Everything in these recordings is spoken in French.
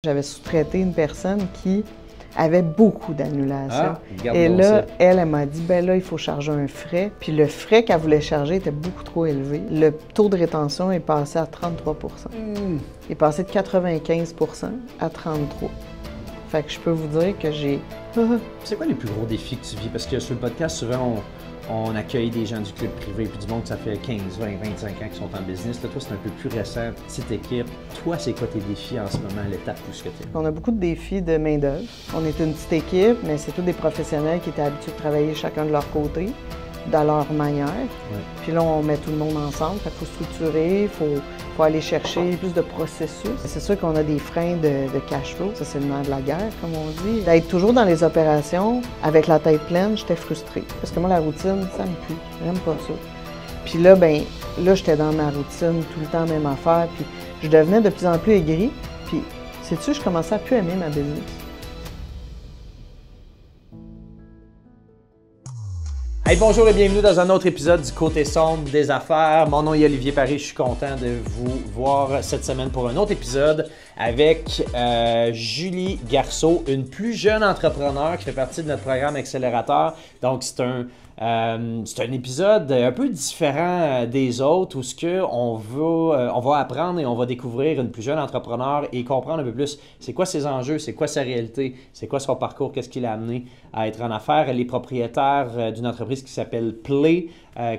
J'avais sous-traité une personne qui avait beaucoup d'annulations. Ah, et là, elle m'a dit, ben là, il faut charger un frais. Puis le frais qu'elle voulait charger était beaucoup trop élevé. Le taux de rétention est passé à 33 Il est passé de 95 à 33 Fait que je peux vous dire que j'ai... C'est quoi les plus gros défis que tu vis? Parce que sur le podcast, souvent, on accueille des gens du club privé puis du monde que ça fait 15, 20, 25 ans qui sont en business. Là, toi, c'est un peu plus récent, petite équipe. Toi, c'est quoi tes défis en ce moment, à l'étape où ce que tu es? On a beaucoup de défis de main-d'œuvre. On est une petite équipe, mais c'est tous des professionnels qui étaient habitués de travailler chacun de leur côté, de leur manière. Ouais. Puis là, on met tout le monde ensemble. Fait qu'il faut structurer, il faut aller chercher plus de processus. C'est sûr qu'on a des freins de cash flow. Ça, c'est le nerf de la guerre, comme on dit. D'être toujours dans les opérations, avec la tête pleine, j'étais frustrée. Parce que moi, la routine, ça me pue. J'aime pas ça. Puis là, là, j'étais dans ma routine, tout le temps, même affaire. Puis je devenais de plus en plus aigrie. Puis, sais-tu, je commençais à plus aimer ma business. Hey, bonjour et bienvenue dans un autre épisode du Côté sombre des affaires. Mon nom est Olivier Paris, je suis content de vous voir cette semaine pour un autre épisode avec Julie Garceau, une plus jeune entrepreneur qui fait partie de notre programme Accélérateur. Donc, c'est un épisode un peu différent des autres où on va apprendre et on va découvrir une plus jeune entrepreneur et comprendre un peu plus c'est quoi ses enjeux, c'est quoi sa réalité, c'est quoi son parcours, qu'est-ce qui l'a amené à être en affaires. Elle est propriétaire d'une entreprise qui s'appelle Play,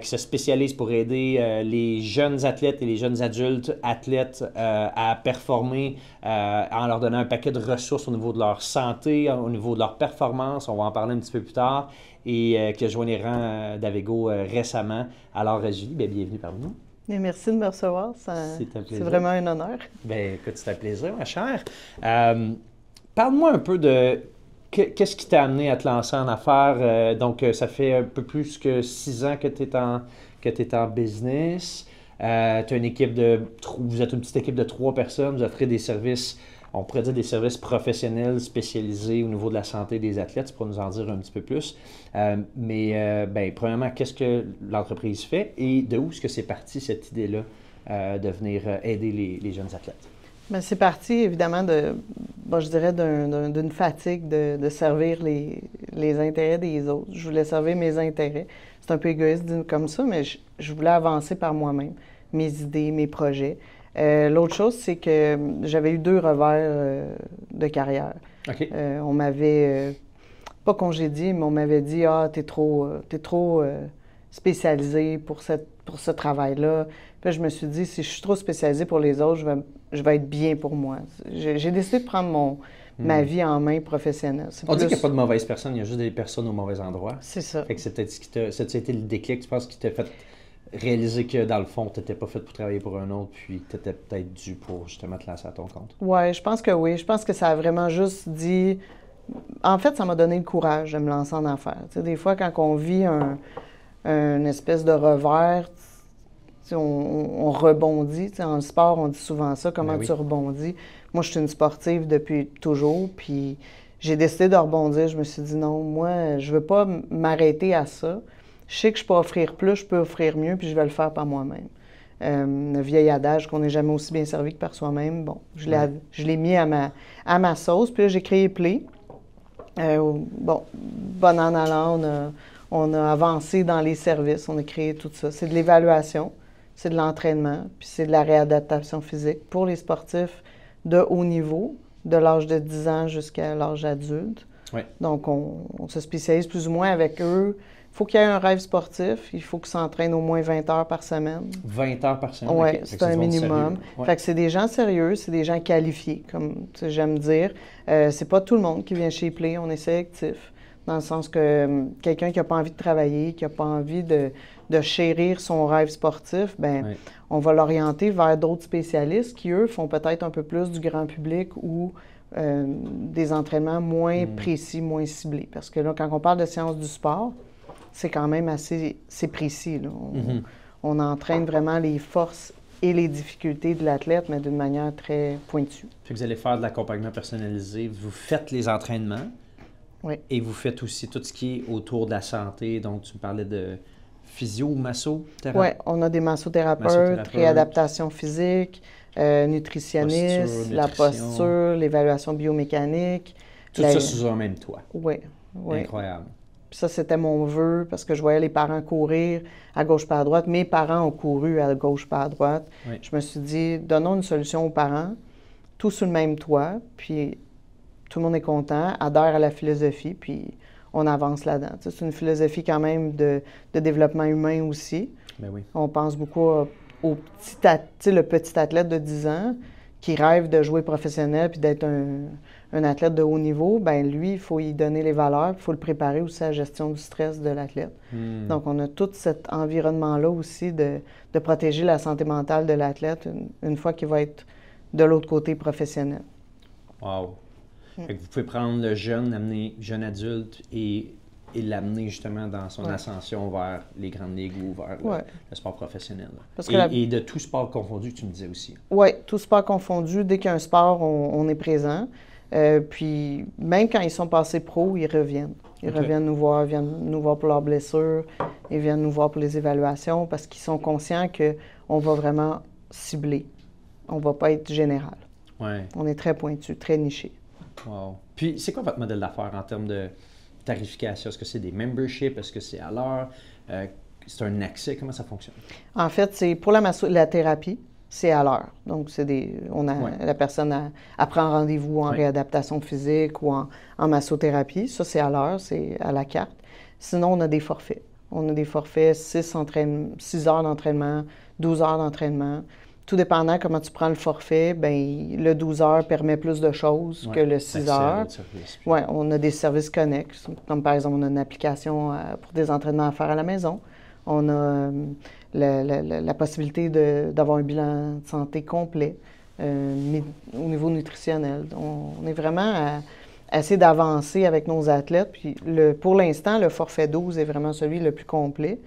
qui se spécialise pour aider les jeunes athlètes et les jeunes adultes athlètes à performer en leur donnant un paquet de ressources au niveau de leur santé, au niveau de leur performance. On va en parler un petit peu plus tard. Et qui a joint les rangs d'Avego récemment. Alors, Julie, bienvenue parmi nous. Et merci de me recevoir. C'est vraiment un honneur. Bien, écoute, c'est un plaisir, ma chère. Parle-moi un peu de qu'est-ce qui t'a amené à te lancer en affaires. Donc, ça fait un peu plus que 6 ans que tu es en business. Tu as une équipe vous êtes une petite équipe de 3 personnes. Vous offrez des services, on pourrait dire des services professionnels spécialisés au niveau de la santé des athlètes. Tu pourras nous en dire un petit peu plus. Premièrement, qu'est-ce que l'entreprise fait et de où est-ce que c'est parti cette idée-là de venir aider les jeunes athlètes? Bien, c'est parti évidemment je dirais d'une fatigue de servir les intérêts des autres. Je voulais servir mes intérêts. C'est un peu égoïste de dire comme ça, mais je voulais avancer par moi-même, mes idées, mes projets. L'autre chose, c'est que j'avais eu 2 revers de carrière. Okay. On m'avait pas congédié, mais on m'avait dit « Ah, t'es trop spécialisé pour ce travail-là. » Puis je me suis dit « Si je suis trop spécialisée pour les autres, je vais être bien pour moi. » J'ai décidé de prendre ma vie en main professionnelle. On dit qu'il n'y a pas de mauvaises personnes, il y a juste des personnes au mauvais endroit. C'est ça. Fait que c'est peut-être ça a été le déclic, tu penses, qui t'a fait réaliser que, dans le fond, tu n'étais pas fait pour travailler pour un autre, puis tu étais peut-être dû pour justement te lancer à ton compte? Oui, je pense que oui. Je pense que ça a vraiment juste dit... En fait, ça m'a donné le courage de me lancer en affaires. Tu sais, des fois, quand on vit une espèce de revers, on rebondit. Tu sais, en sport, on dit souvent ça, comment tu rebondis. Moi, je suis une sportive depuis toujours, puis j'ai décidé de rebondir. Je me suis dit, non, moi, je veux pas m'arrêter à ça. Je sais que je peux offrir plus, je peux offrir mieux, puis je vais le faire par moi-même. Le vieil adage qu'on n'est jamais aussi bien servi que par soi-même, bon, je l'ai mis à ma sauce. Puis là, j'ai créé Play. Bon an allant, on a avancé dans les services, on a créé tout ça. C'est de l'évaluation, c'est de l'entraînement, puis c'est de la réadaptation physique pour les sportifs de haut niveau, de l'âge de 10 ans jusqu'à l'âge adulte. Oui. Donc, on se spécialise plus ou moins avec eux. Il faut qu'il y ait un rêve sportif. Il faut qu'ils s'entraînent au moins 20 heures par semaine. 20 heures par semaine? Oui, okay. c'est un minimum. Ouais. Fait que c'est des gens sérieux, c'est des gens qualifiés, comme j'aime dire. C'est pas tout le monde qui vient chez Play, on est sélectif. Dans le sens que quelqu'un qui n'a pas envie de travailler, qui n'a pas envie de chérir son rêve sportif, on va l'orienter vers d'autres spécialistes qui, eux, font peut-être un peu plus du grand public ou des entraînements moins précis, moins ciblés. Parce que là, quand on parle de sciences du sport, c'est quand même assez précis. Là. On entraîne vraiment les forces et les difficultés de l'athlète, mais d'une manière très pointue. Puis vous allez faire de l'accompagnement personnalisé. Vous faites les entraînements. Oui. Et vous faites aussi tout ce qui est autour de la santé. Donc, tu me parlais de physio ou massothérapeute? Oui, on a des massothérapeutes, réadaptation physique, nutritionniste, la posture, l'évaluation biomécanique. Tout ça sous un même toit. Oui. Incroyable. Puis ça, c'était mon vœu parce que je voyais les parents courir à gauche pas à droite. Mes parents ont couru à gauche pas à droite. Oui. Je me suis dit, donnons une solution aux parents, tous sous le même toit, puis tout le monde est content, adhère à la philosophie, puis on avance là-dedans. Tu sais, c'est une philosophie quand même de développement humain aussi. Ben oui. On pense beaucoup au le petit athlète de 10 ans qui rêve de jouer professionnel puis d'être un athlète de haut niveau. Bien, lui, il faut y donner les valeurs, il faut le préparer aussi à la gestion du stress de l'athlète. Donc, on a tout cet environnement-là aussi de protéger la santé mentale de l'athlète une fois qu'il va être de l'autre côté professionnel. Wow! Fait que vous pouvez prendre le jeune adulte et l'amener justement dans son ascension vers les grandes ligues ou vers le sport professionnel. Et de tout sport confondu, tu me disais aussi. Oui, tout sport confondu. Dès qu'il y a un sport, on est présent. Puis même quand ils sont passés pro, ils reviennent. Ils reviennent nous voir, viennent nous voir pour leurs blessures, ils viennent nous voir pour les évaluations parce qu'ils sont conscients qu'on va vraiment cibler. On ne va pas être général. Ouais. On est très pointu, très niché. Wow. Puis, c'est quoi votre modèle d'affaires en termes de tarification? Est-ce que c'est des memberships? Est-ce que c'est à l'heure? C'est un accès? Comment ça fonctionne? En fait, c'est pour la thérapie, c'est à l'heure. Donc, la personne prend rendez-vous en réadaptation physique ou en massothérapie. Ça, c'est à l'heure, c'est à la carte. Sinon, on a des forfaits. On a des forfaits 6 heures d'entraînement, 12 heures d'entraînement. Tout dépendant comment tu prends le forfait, bien, le 12 heures permet plus de choses que le 6 heures. Oui, on a des services connexes, comme par exemple, on a une application pour des entraînements à faire à la maison. On a la possibilité d'avoir un bilan de santé complet au niveau nutritionnel. On est vraiment à essayer d'avancer avec nos athlètes. Puis pour l'instant, le forfait 12 est vraiment celui le plus complet.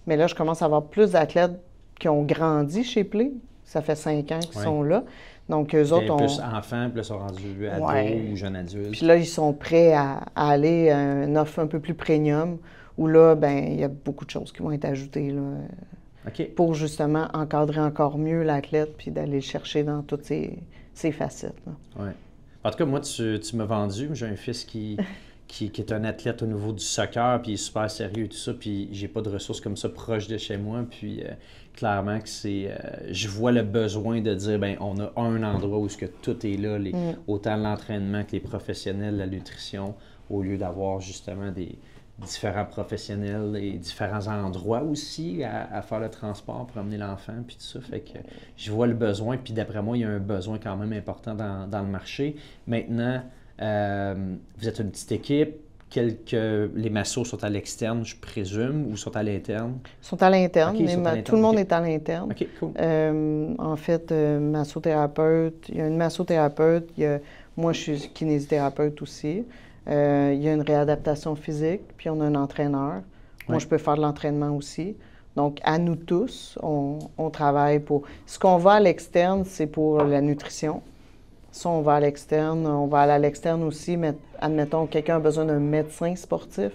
Mais là, je commence à avoir plus d'athlètes qui ont grandi chez Play. Ça fait 5 ans qu'ils sont là. Donc, eux autres ont... plus enfants, puis là, ils sont rendus ados ou jeunes adultes. Puis là, ils sont prêts à aller à une offre un peu plus premium, où là, bien, il y a beaucoup de choses qui vont être ajoutées là, pour justement encadrer encore mieux l'athlète puis d'aller le chercher dans toutes ses facettes. Oui. En tout cas, moi, tu m'as vendu. J'ai un fils qui est un athlète au niveau du soccer, puis il est super sérieux et tout ça, puis j'ai pas de ressources comme ça proches de chez moi, puis clairement que je vois le besoin de dire, bien, on a un endroit où que tout est là, autant l'entraînement que les professionnels, la nutrition, au lieu d'avoir justement des différents professionnels et différents endroits aussi à faire le transport pour amener l'enfant, puis tout ça, fait que je vois le besoin, puis d'après moi, il y a un besoin quand même important dans le marché. Maintenant, vous êtes une petite équipe. Les massos sont à l'externe, je présume, ou sont à l'interne? Ils sont à l'interne. Tout le monde est à l'interne. OK, cool. En fait, massothérapeute, il y a une massothérapeute, moi, je suis kinésithérapeute aussi. Il y a une réadaptation physique, puis on a un entraîneur. Moi, je peux faire de l'entraînement aussi. Donc, à nous tous, on travaille pour... Ce qu'on va à l'externe, c'est pour la nutrition. Ça, on va à l'externe. On va aller à l'externe aussi, mais admettons, quelqu'un a besoin d'un médecin sportif.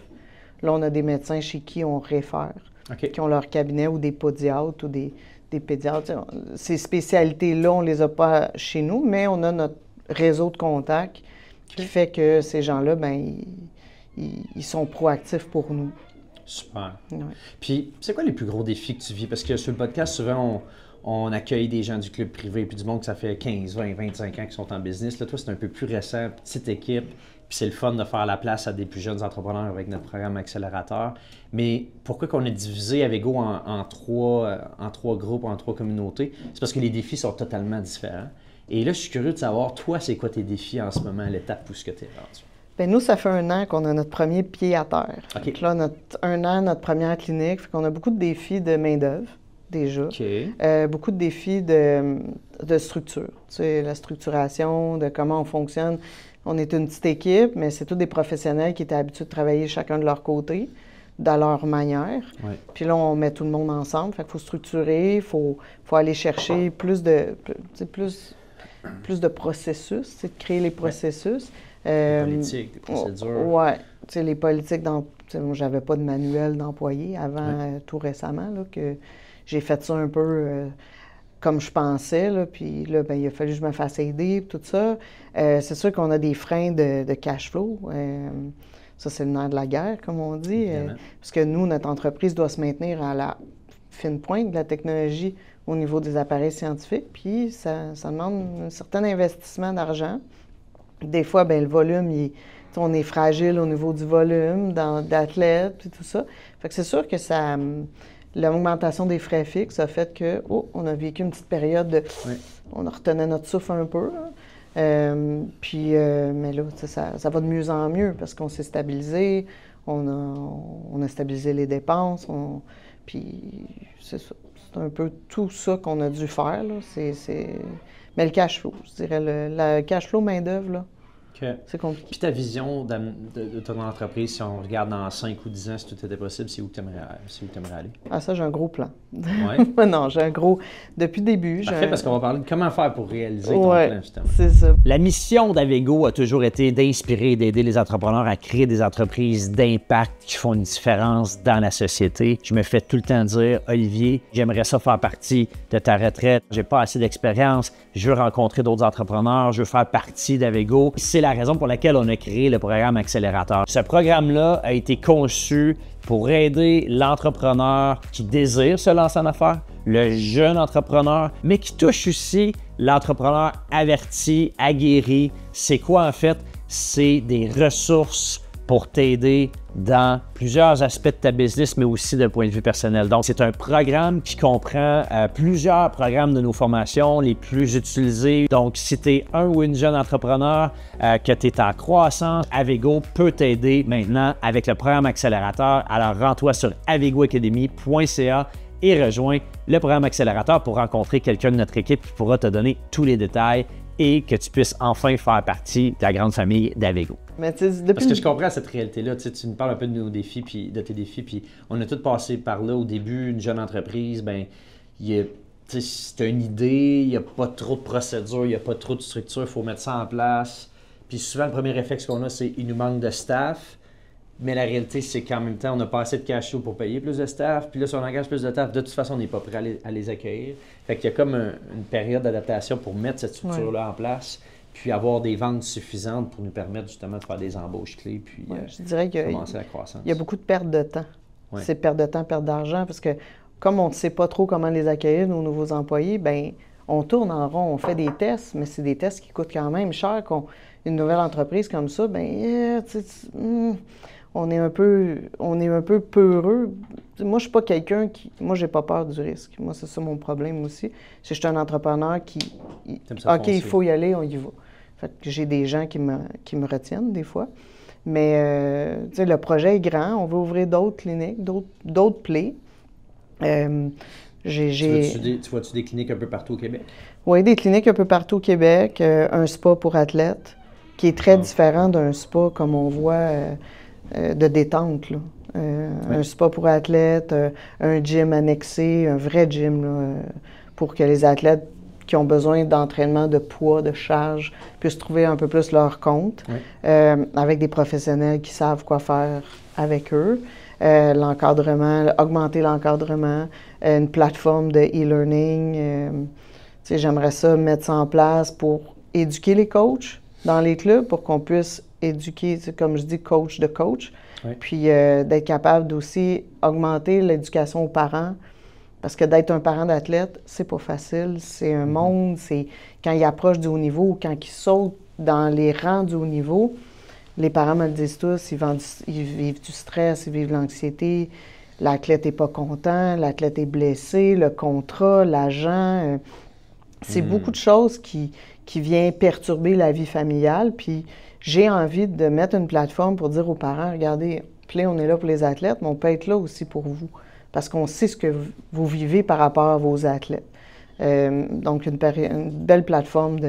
Là, on a des médecins chez qui on réfère, qui ont leur cabinet, ou des podiatres ou des pédiatres. Ces spécialités-là, on ne les a pas chez nous, mais on a notre réseau de contacts qui fait que ces gens-là, bien, ils sont proactifs pour nous. Super. Ouais. Puis, c'est quoi les plus gros défis que tu vis? Parce que sur le podcast, souvent, on accueille des gens du club privé, puis du monde que ça fait 15, 20, 25 ans qui sont en business. Là, toi, c'est un peu plus récent, petite équipe, puis c'est le fun de faire la place à des plus jeunes entrepreneurs avec notre programme accélérateur. Mais pourquoi qu'on est divisé avec Go en trois groupes, en 3 communautés? C'est parce que les défis sont totalement différents. Et là, je suis curieux de savoir, toi, c'est quoi tes défis en ce moment, à l'étape où tu es rendu? Bien, nous, ça fait 1 an qu'on a notre premier pied à terre. Donc là, 1 an, notre première clinique, fait qu'on a beaucoup de défis de main-d'œuvre. Déjà. Beaucoup de défis de structure. Tu sais, la structuration, de comment on fonctionne. On est une petite équipe, mais c'est tous des professionnels qui étaient habitués de travailler chacun de leur côté, de leur manière. Puis là, on met tout le monde ensemble. Fait qu'il faut structurer, il faut aller chercher plus de processus, de créer les processus. Les politiques, les procédures. Oui. Tu sais, les politiques, moi, j'avais pas de manuel d'employé avant tout récemment, là, que j'ai fait ça un peu comme je pensais, là, puis là, ben, il a fallu que je me fasse aider, tout ça. C'est sûr qu'on a des freins de cash flow. Ça, c'est le nerf de la guerre, comme on dit. Parce que nous, notre entreprise doit se maintenir à la fine pointe de la technologie au niveau des appareils scientifiques, puis ça demande un certain investissement d'argent. Des fois, ben, le volume, on est fragile au niveau du volume d'athlètes, puis tout ça. Fait que c'est sûr que ça... L'augmentation des frais fixes a fait que, on a vécu une petite période de... Oui. On a retenu notre souffle un peu, mais là, ça va de mieux en mieux parce qu'on s'est stabilisé, on a stabilisé les dépenses, puis c'est ça. C'est un peu tout ça qu'on a dû faire, là. Mais le cash flow, je dirais, le cash flow main-d'œuvre, là, c'est compliqué. Puis ta vision de ton entreprise, si on regarde dans 5 ou 10 ans, si tout était possible, c'est où tu aimerais aller? Ah, ça, j'ai un gros plan. Oui? Non, j'ai un gros... Depuis le début, Parfait, parce qu'on va parler de comment faire pour réaliser ton plan, justement. C'est ça. La mission d'Avego a toujours été d'inspirer et d'aider les entrepreneurs à créer des entreprises d'impact qui font une différence dans la société. Je me fais tout le temps dire, Olivier, j'aimerais ça faire partie de ta retraite. J'ai pas assez d'expérience. Je veux rencontrer d'autres entrepreneurs. Je veux faire partie d'Avego. C'est la raison pour laquelle on a créé le programme Accélérateur. Ce programme-là a été conçu pour aider l'entrepreneur qui désire se lancer en affaires, le jeune entrepreneur, mais qui touche aussi l'entrepreneur averti, aguerri. C'est quoi en fait? C'est des ressources pour t'aider dans plusieurs aspects de ta business, mais aussi d'un point de vue personnel. Donc, c'est un programme qui comprend plusieurs programmes de nos formations les plus utilisés. Donc, si tu es un ou une jeune entrepreneur, que tu es en croissance, Avego peut t'aider maintenant avec le programme Accélérateur. Alors, rends-toi sur avegoacademy.ca et rejoins le programme Accélérateur pour rencontrer quelqu'un de notre équipe qui pourra te donner tous les détails et que tu puisses enfin faire partie de la grande famille d'Avego. Parce que je comprends cette réalité-là. Tu nous parles un peu de nos défis, puis de tes défis, puis on a tous passé par là au début. Une jeune entreprise, ben, c'est une idée, il n'y a pas trop de procédures, il n'y a pas trop de structure, il faut mettre ça en place. Puis souvent, le premier réflexe qu'on a, c'est qu'il nous manque de staff. Mais la réalité, c'est qu'en même temps, on n'a pas assez de cash flow pour payer plus de staff. Puis là, si on engage plus de staff, de toute façon, on n'est pas prêt à les accueillir. Fait qu'il y a comme une période d'adaptation pour mettre cette structure-là en place, puis avoir des ventes suffisantes pour nous permettre justement de faire des embauches clés, puis je dirais commencer la croissance. Il y a beaucoup de pertes de temps. Ouais. C'est perte de temps, perte d'argent, parce que comme on ne sait pas trop comment les accueillir, nos nouveaux employés, bien, on tourne en rond, on fait des tests, mais c'est des tests qui coûtent quand même cher. Une nouvelle entreprise comme ça, bien, on est un peu peureux. Moi, je suis pas quelqu'un qui... Moi, j'ai pas peur du risque. Moi, c'est ça mon problème aussi. C'est que je suis un entrepreneur qui... OK, il faut y aller, on y va. Fait que j'ai des gens qui me retiennent des fois. Mais, tu sais, le projet est grand. On veut ouvrir d'autres cliniques, d'autres plaies. Tu vois-tu des cliniques un peu partout au Québec? Oui, des cliniques un peu partout au Québec. Un spa pour athlètes, qui est très différent d'un spa comme on voit... de détente, là. Un spa pour athlètes, un gym annexé, un vrai gym, là, pour que les athlètes qui ont besoin d'entraînement de poids, de charge, puissent trouver un peu plus leur compte, avec des professionnels qui savent quoi faire avec eux. L'encadrement, augmenter l'encadrement, une plateforme de e-learning. J'aimerais ça mettre ça en place pour éduquer les coachs dans les clubs, pour qu'on puisse éduquer, comme je dis, coach de coach, puis d'être capable d'aussi augmenter l'éducation aux parents, parce que d'être un parent d'athlète, c'est pas facile, c'est un monde, c'est quand ils approchent du haut niveau ou quand ils sautent dans les rangs du haut niveau, les parents me le disent tous, ils vivent du stress, ils vivent de l'anxiété, l'athlète n'est pas content, l'athlète est blessé, le contrat, l'agent, c'est beaucoup de choses qui viennent perturber la vie familiale, puis j'ai envie de mettre une plateforme pour dire aux parents, regardez, Play, on est là pour les athlètes, mais on peut être là aussi pour vous, parce qu'on sait ce que vous vivez par rapport à vos athlètes. Donc, une belle plateforme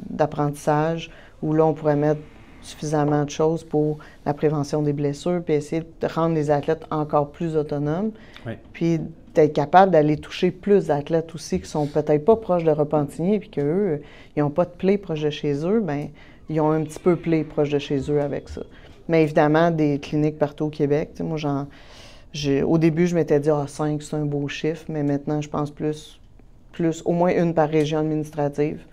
d'apprentissage où là, on pourrait mettre suffisamment de choses pour la prévention des blessures, puis essayer de rendre les athlètes encore plus autonomes, puis d'être capable d'aller toucher plus d'athlètes aussi qui sont peut-être pas proches de Repentigny, puis qu'eux, ils n'ont pas de Play proche de chez eux, bien, ils ont un petit peu Play proche de chez eux avec ça. Mais évidemment, des cliniques partout au Québec. Tu sais, moi, au début, je m'étais dit, 5, c'est un beau chiffre, mais maintenant, je pense plus plus, au moins une par région administrative,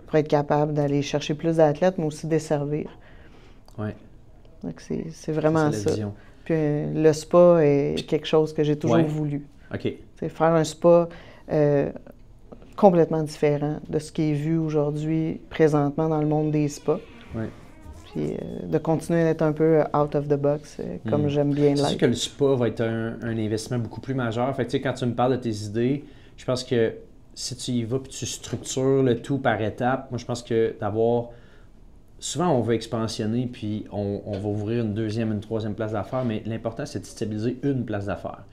pour être capable d'aller chercher plus d'athlètes, mais aussi desservir. Oui. Donc, c'est vraiment ça. Vision. Puis le spa est quelque chose que j'ai toujours voulu. C'est faire un spa complètement différent de ce qui est vu aujourd'hui, présentement, dans le monde des spas. Oui. Puis de continuer d'être un peu out of the box, comme j'aime bien l'être. C'est sûr que le spa va être un investissement beaucoup plus majeur. Fait que, quand tu me parles de tes idées, je pense que si tu y vas et tu structures le tout par étapes, moi je pense que d'avoir... Souvent, on veut expansionner puis on va ouvrir une deuxième, une troisième place d'affaires, mais l'important, c'est de stabiliser une place d'affaires.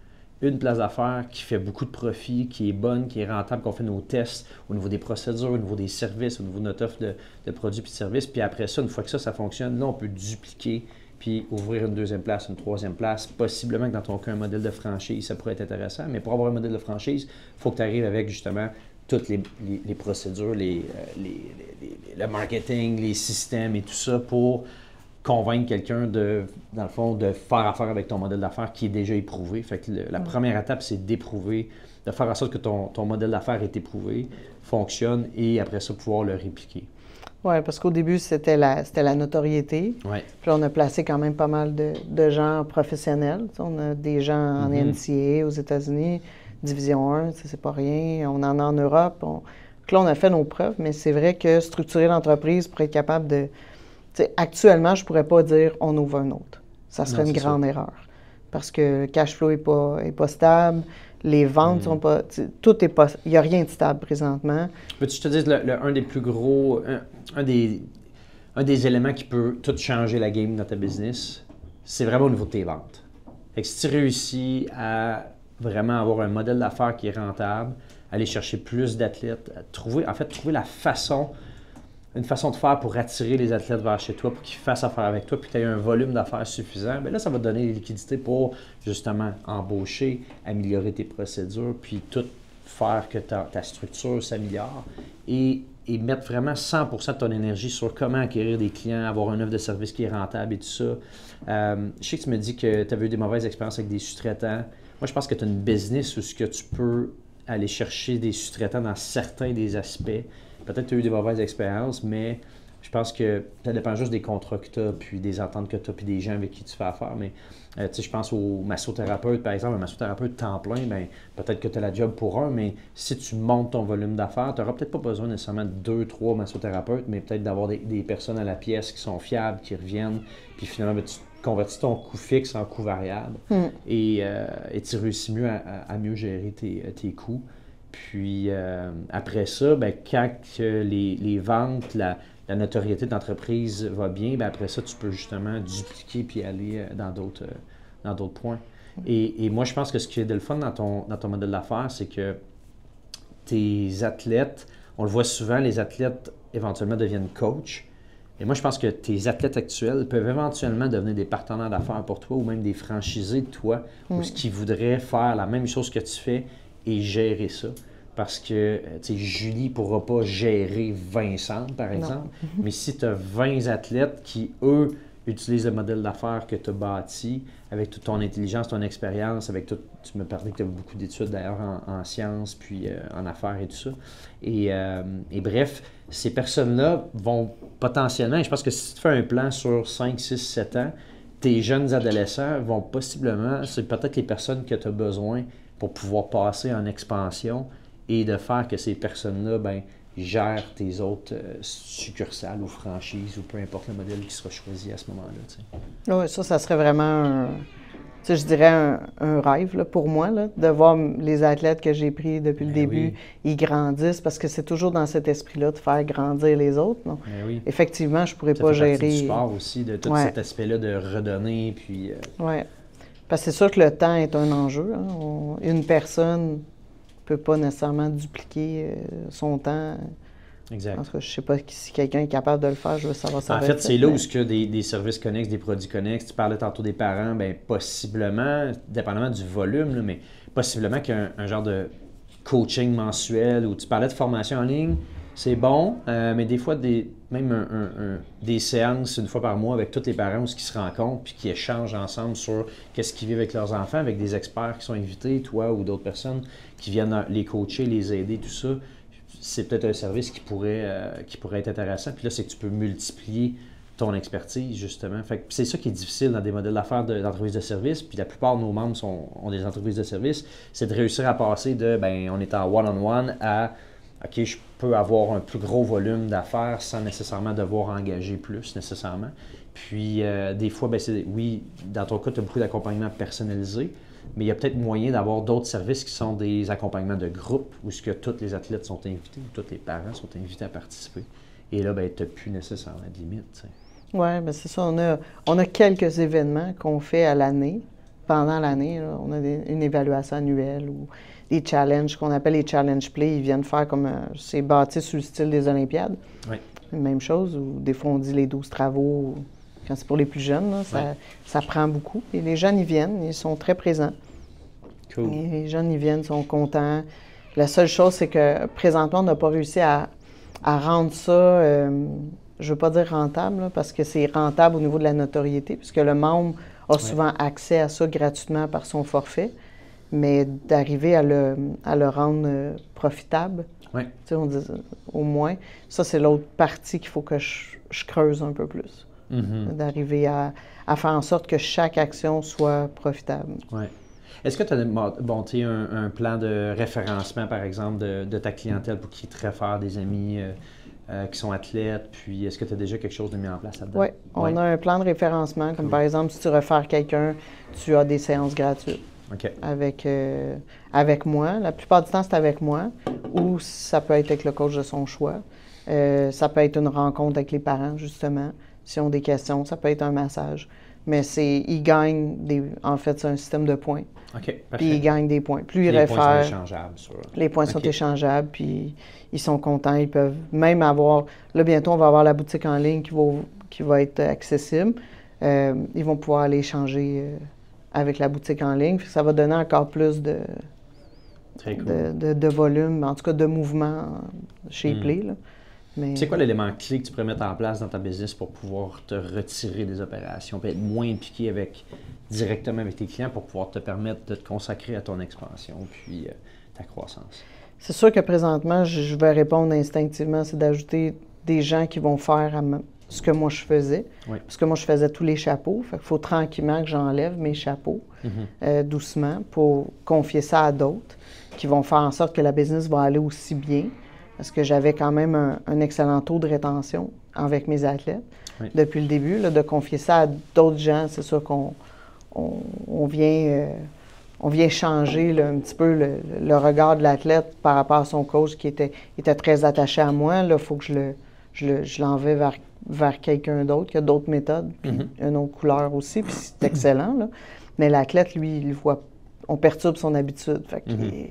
Une place d'affaires qui fait beaucoup de profit, qui est bonne, qui est rentable, qu'on fait nos tests au niveau des procédures, au niveau des services, au niveau de notre offre de produits et de services. Puis après ça, une fois que ça fonctionne, là, on peut dupliquer puis ouvrir une deuxième place, une troisième place. Possiblement que dans ton cas, un modèle de franchise, ça pourrait être intéressant. Mais pour avoir un modèle de franchise, il faut que tu arrives avec justement toutes les procédures, le marketing, les systèmes et tout ça pour convaincre quelqu'un dans le fond, de faire affaire avec ton modèle d'affaires qui est déjà éprouvé. Fait que la première étape, c'est d'éprouver, de faire en sorte que ton modèle d'affaires est éprouvé, fonctionne et après ça, pouvoir le répliquer. Oui, parce qu'au début, c'était la notoriété. Ouais. Puis on a placé quand même pas mal de gens professionnels. T'sais, on a des gens en NCAA aux États-Unis, Division 1, c'est pas rien. On en a en Europe. Donc là, on a fait nos preuves, mais c'est vrai que structurer l'entreprise pour être capable de... actuellement, je pourrais pas dire on ouvre un autre. Ça serait une grande erreur. Parce que le cash flow est pas stable, les ventes sont pas... Tout est pas... Il n'y a rien de stable présentement. Peux-tu te dire un des plus gros... Un des éléments qui peut tout changer la game dans ta business, c'est vraiment au niveau de tes ventes. Fait que si tu réussis à vraiment avoir un modèle d'affaires qui est rentable, aller chercher plus d'athlètes, trouver une façon de faire pour attirer les athlètes vers chez toi, pour qu'ils fassent affaire avec toi, puis que tu aies un volume d'affaires suffisant, bien là, ça va te donner les liquidités pour justement embaucher, améliorer tes procédures, puis tout faire que ta structure s'améliore et mettre vraiment 100% de ton énergie sur comment acquérir des clients, avoir une offre de service qui est rentable et tout ça. Je sais que tu me dis que tu avais eu des mauvaises expériences avec des sous-traitants. Moi, je pense que tu as une business où ce que tu peux aller chercher des sous-traitants dans certains des aspects. Peut-être que tu as eu des mauvaises expériences, mais je pense que ça dépend juste des contrats que tu as, puis des ententes que tu as, puis des gens avec qui tu fais affaire. Mais tu sais, je pense aux massothérapeutes, par exemple, un massothérapeute temps plein, bien, peut-être que tu as la job pour un, mais si tu montes ton volume d'affaires, tu n'auras peut-être pas besoin nécessairement de 2, 3 massothérapeutes, mais peut-être d'avoir des personnes à la pièce qui sont fiables, qui reviennent, puis finalement, ben, tu convertis ton coût fixe en coût variable et tu réussis mieux à mieux gérer tes coûts. Puis après ça, bien, quand les ventes, la notoriété de l'entreprise va bien, bien après ça, tu peux justement dupliquer puis aller dans d'autres points. Et moi, je pense que ce qui est de le fun dans ton modèle d'affaires, c'est que tes athlètes, on le voit souvent, les athlètes éventuellement deviennent coachs. Et moi, je pense que tes athlètes actuels peuvent éventuellement devenir des partenaires d'affaires pour toi ou même des franchisés de toi ou ce qui voudraient faire la même chose que tu fais et gérer ça. Parce que, tu sais, Julie ne pourra pas gérer 20 centres, par exemple. Mais si tu as 20 athlètes qui, eux, utilisent le modèle d'affaires que tu as bâti, avec toute ton intelligence, ton expérience, avec tout, tu me parlais que tu as beaucoup d'études d'ailleurs en sciences, puis en affaires et tout ça. Et bref, ces personnes-là vont potentiellement, je pense que si tu fais un plan sur 5, 6, 7 ans, tes jeunes adolescents vont possiblement, c'est peut-être les personnes que tu as besoin pour pouvoir passer en expansion et de faire que ces personnes-là, ben, gèrent tes autres succursales ou franchises ou peu importe le modèle qui sera choisi à ce moment-là. Oui, ça serait vraiment, je dirais, un rêve là, pour moi, là, de voir les athlètes que j'ai pris depuis le début, ils grandissent, parce que c'est toujours dans cet esprit-là de faire grandir les autres. Non? Oui. Effectivement, je ne pourrais pas gérer... du sport aussi, de tout cet aspect-là de redonner, puis... Oui, parce que c'est sûr que le temps est un enjeu. Hein. Une personne ne peut pas nécessairement dupliquer son temps. Exact. En tout cas, je ne sais pas si quelqu'un est capable de le faire, je veux savoir ça. En fait, c'est là où il y a des services connexes, des produits connexes. Tu parlais tantôt des parents, bien possiblement, dépendamment du volume, là, mais possiblement qu'un genre de coaching mensuel où tu parlais de formation en ligne, C'est bon, mais des fois, même des séances une fois par mois avec tous les parents qui se rencontrent puis qui échangent ensemble sur qu'est-ce qu'ils vivent avec leurs enfants, avec des experts qui sont invités, toi ou d'autres personnes qui viennent les coacher, les aider, tout ça. C'est peut-être un service qui pourrait être intéressant. Puis là, c'est que tu peux multiplier ton expertise, justement. Fait que c'est ça qui est difficile dans des modèles d'affaires d'entreprises de service. Puis la plupart de nos membres ont des entreprises de service. C'est de réussir à passer de, on est en one-on-one à, OK, je peux avoir un plus gros volume d'affaires sans nécessairement devoir engager plus, nécessairement. Puis des fois, oui, dans ton cas, tu as beaucoup d'accompagnement personnalisé. Mais il y a peut-être moyen d'avoir d'autres services qui sont des accompagnements de groupe où ce que tous les athlètes sont invités, où tous les parents sont invités à participer. Et là, tu n'as plus nécessairement de limite. Oui, c'est ça. On a quelques événements qu'on fait à l'année. Pendant l'année, là, on a une évaluation annuelle ou des challenges qu'on appelle les challenge play. Ils viennent faire comme c'est bâti sur le style des Olympiades. Oui. Même chose, ou des fois on dit les 12 travaux. Quand c'est pour les plus jeunes, là, ça prend beaucoup. Et les jeunes, ils viennent, ils sont très présents. Cool. Et les jeunes, ils viennent, ils sont contents. La seule chose, c'est que présentement, on n'a pas réussi à rendre ça, je ne veux pas dire rentable, là, parce que c'est rentable au niveau de la notoriété, puisque le membre a souvent accès à ça gratuitement par son forfait, mais d'arriver à le rendre profitable, on dit, au moins, ça, c'est l'autre partie qu'il faut que je creuse un peu plus. Mm-hmm. D'arriver à faire en sorte que chaque action soit profitable. Oui. Est-ce que tu as monté un plan de référencement, par exemple, de ta clientèle pour qu'ils te réfèrent des amis qui sont athlètes? Puis, est-ce que tu as déjà quelque chose de mis en place là-dedans? Oui, on a un plan de référencement. Comme par exemple, si tu réfères quelqu'un, tu as des séances gratuites avec moi. La plupart du temps, c'est avec moi. Ou ça peut être avec le coach de son choix. Ça peut être une rencontre avec les parents, justement. S'ils ont des questions, ça peut être un massage. Mais ils gagnent en fait, c'est un système de points. OK, parfait. Puis ils gagnent des points. Plus ils réfèrent. Les points sont échangeables. Les points sont échangeables, puis ils sont contents. Ils peuvent même avoir. Là, bientôt, on va avoir la boutique en ligne qui va être accessible. Ils vont pouvoir aller échanger avec la boutique en ligne. Ça va donner encore plus Très cool. de volume, en tout cas de mouvement chez Play. Là. Mais, c'est quoi l'élément clé que tu pourrais mettre en place dans ta business pour pouvoir te retirer des opérations, puis être moins impliqué directement avec tes clients pour pouvoir te permettre de te consacrer à ton expansion puis ta croissance? C'est sûr que présentement, je vais répondre instinctivement, c'est d'ajouter des gens qui vont faire ce que moi je faisais. Oui. Parce que moi, je faisais tous les chapeaux. Fait qu'il faut tranquillement que j'enlève mes chapeaux, doucement, pour confier ça à d'autres qui vont faire en sorte que la business va aller aussi bien. Parce que j'avais quand même un excellent taux de rétention avec mes athlètes depuis le début. Là, de confier ça à d'autres gens, c'est sûr qu'on vient changer là, un petit peu le regard de l'athlète par rapport à son coach qui était très attaché à moi. Là, il faut que je l'envoie vers quelqu'un d'autre qui a d'autres méthodes, puis une autre couleur aussi, puis c'est excellent. Là. Mais l'athlète, lui, il voit, on perturbe son habitude. Fait qu'il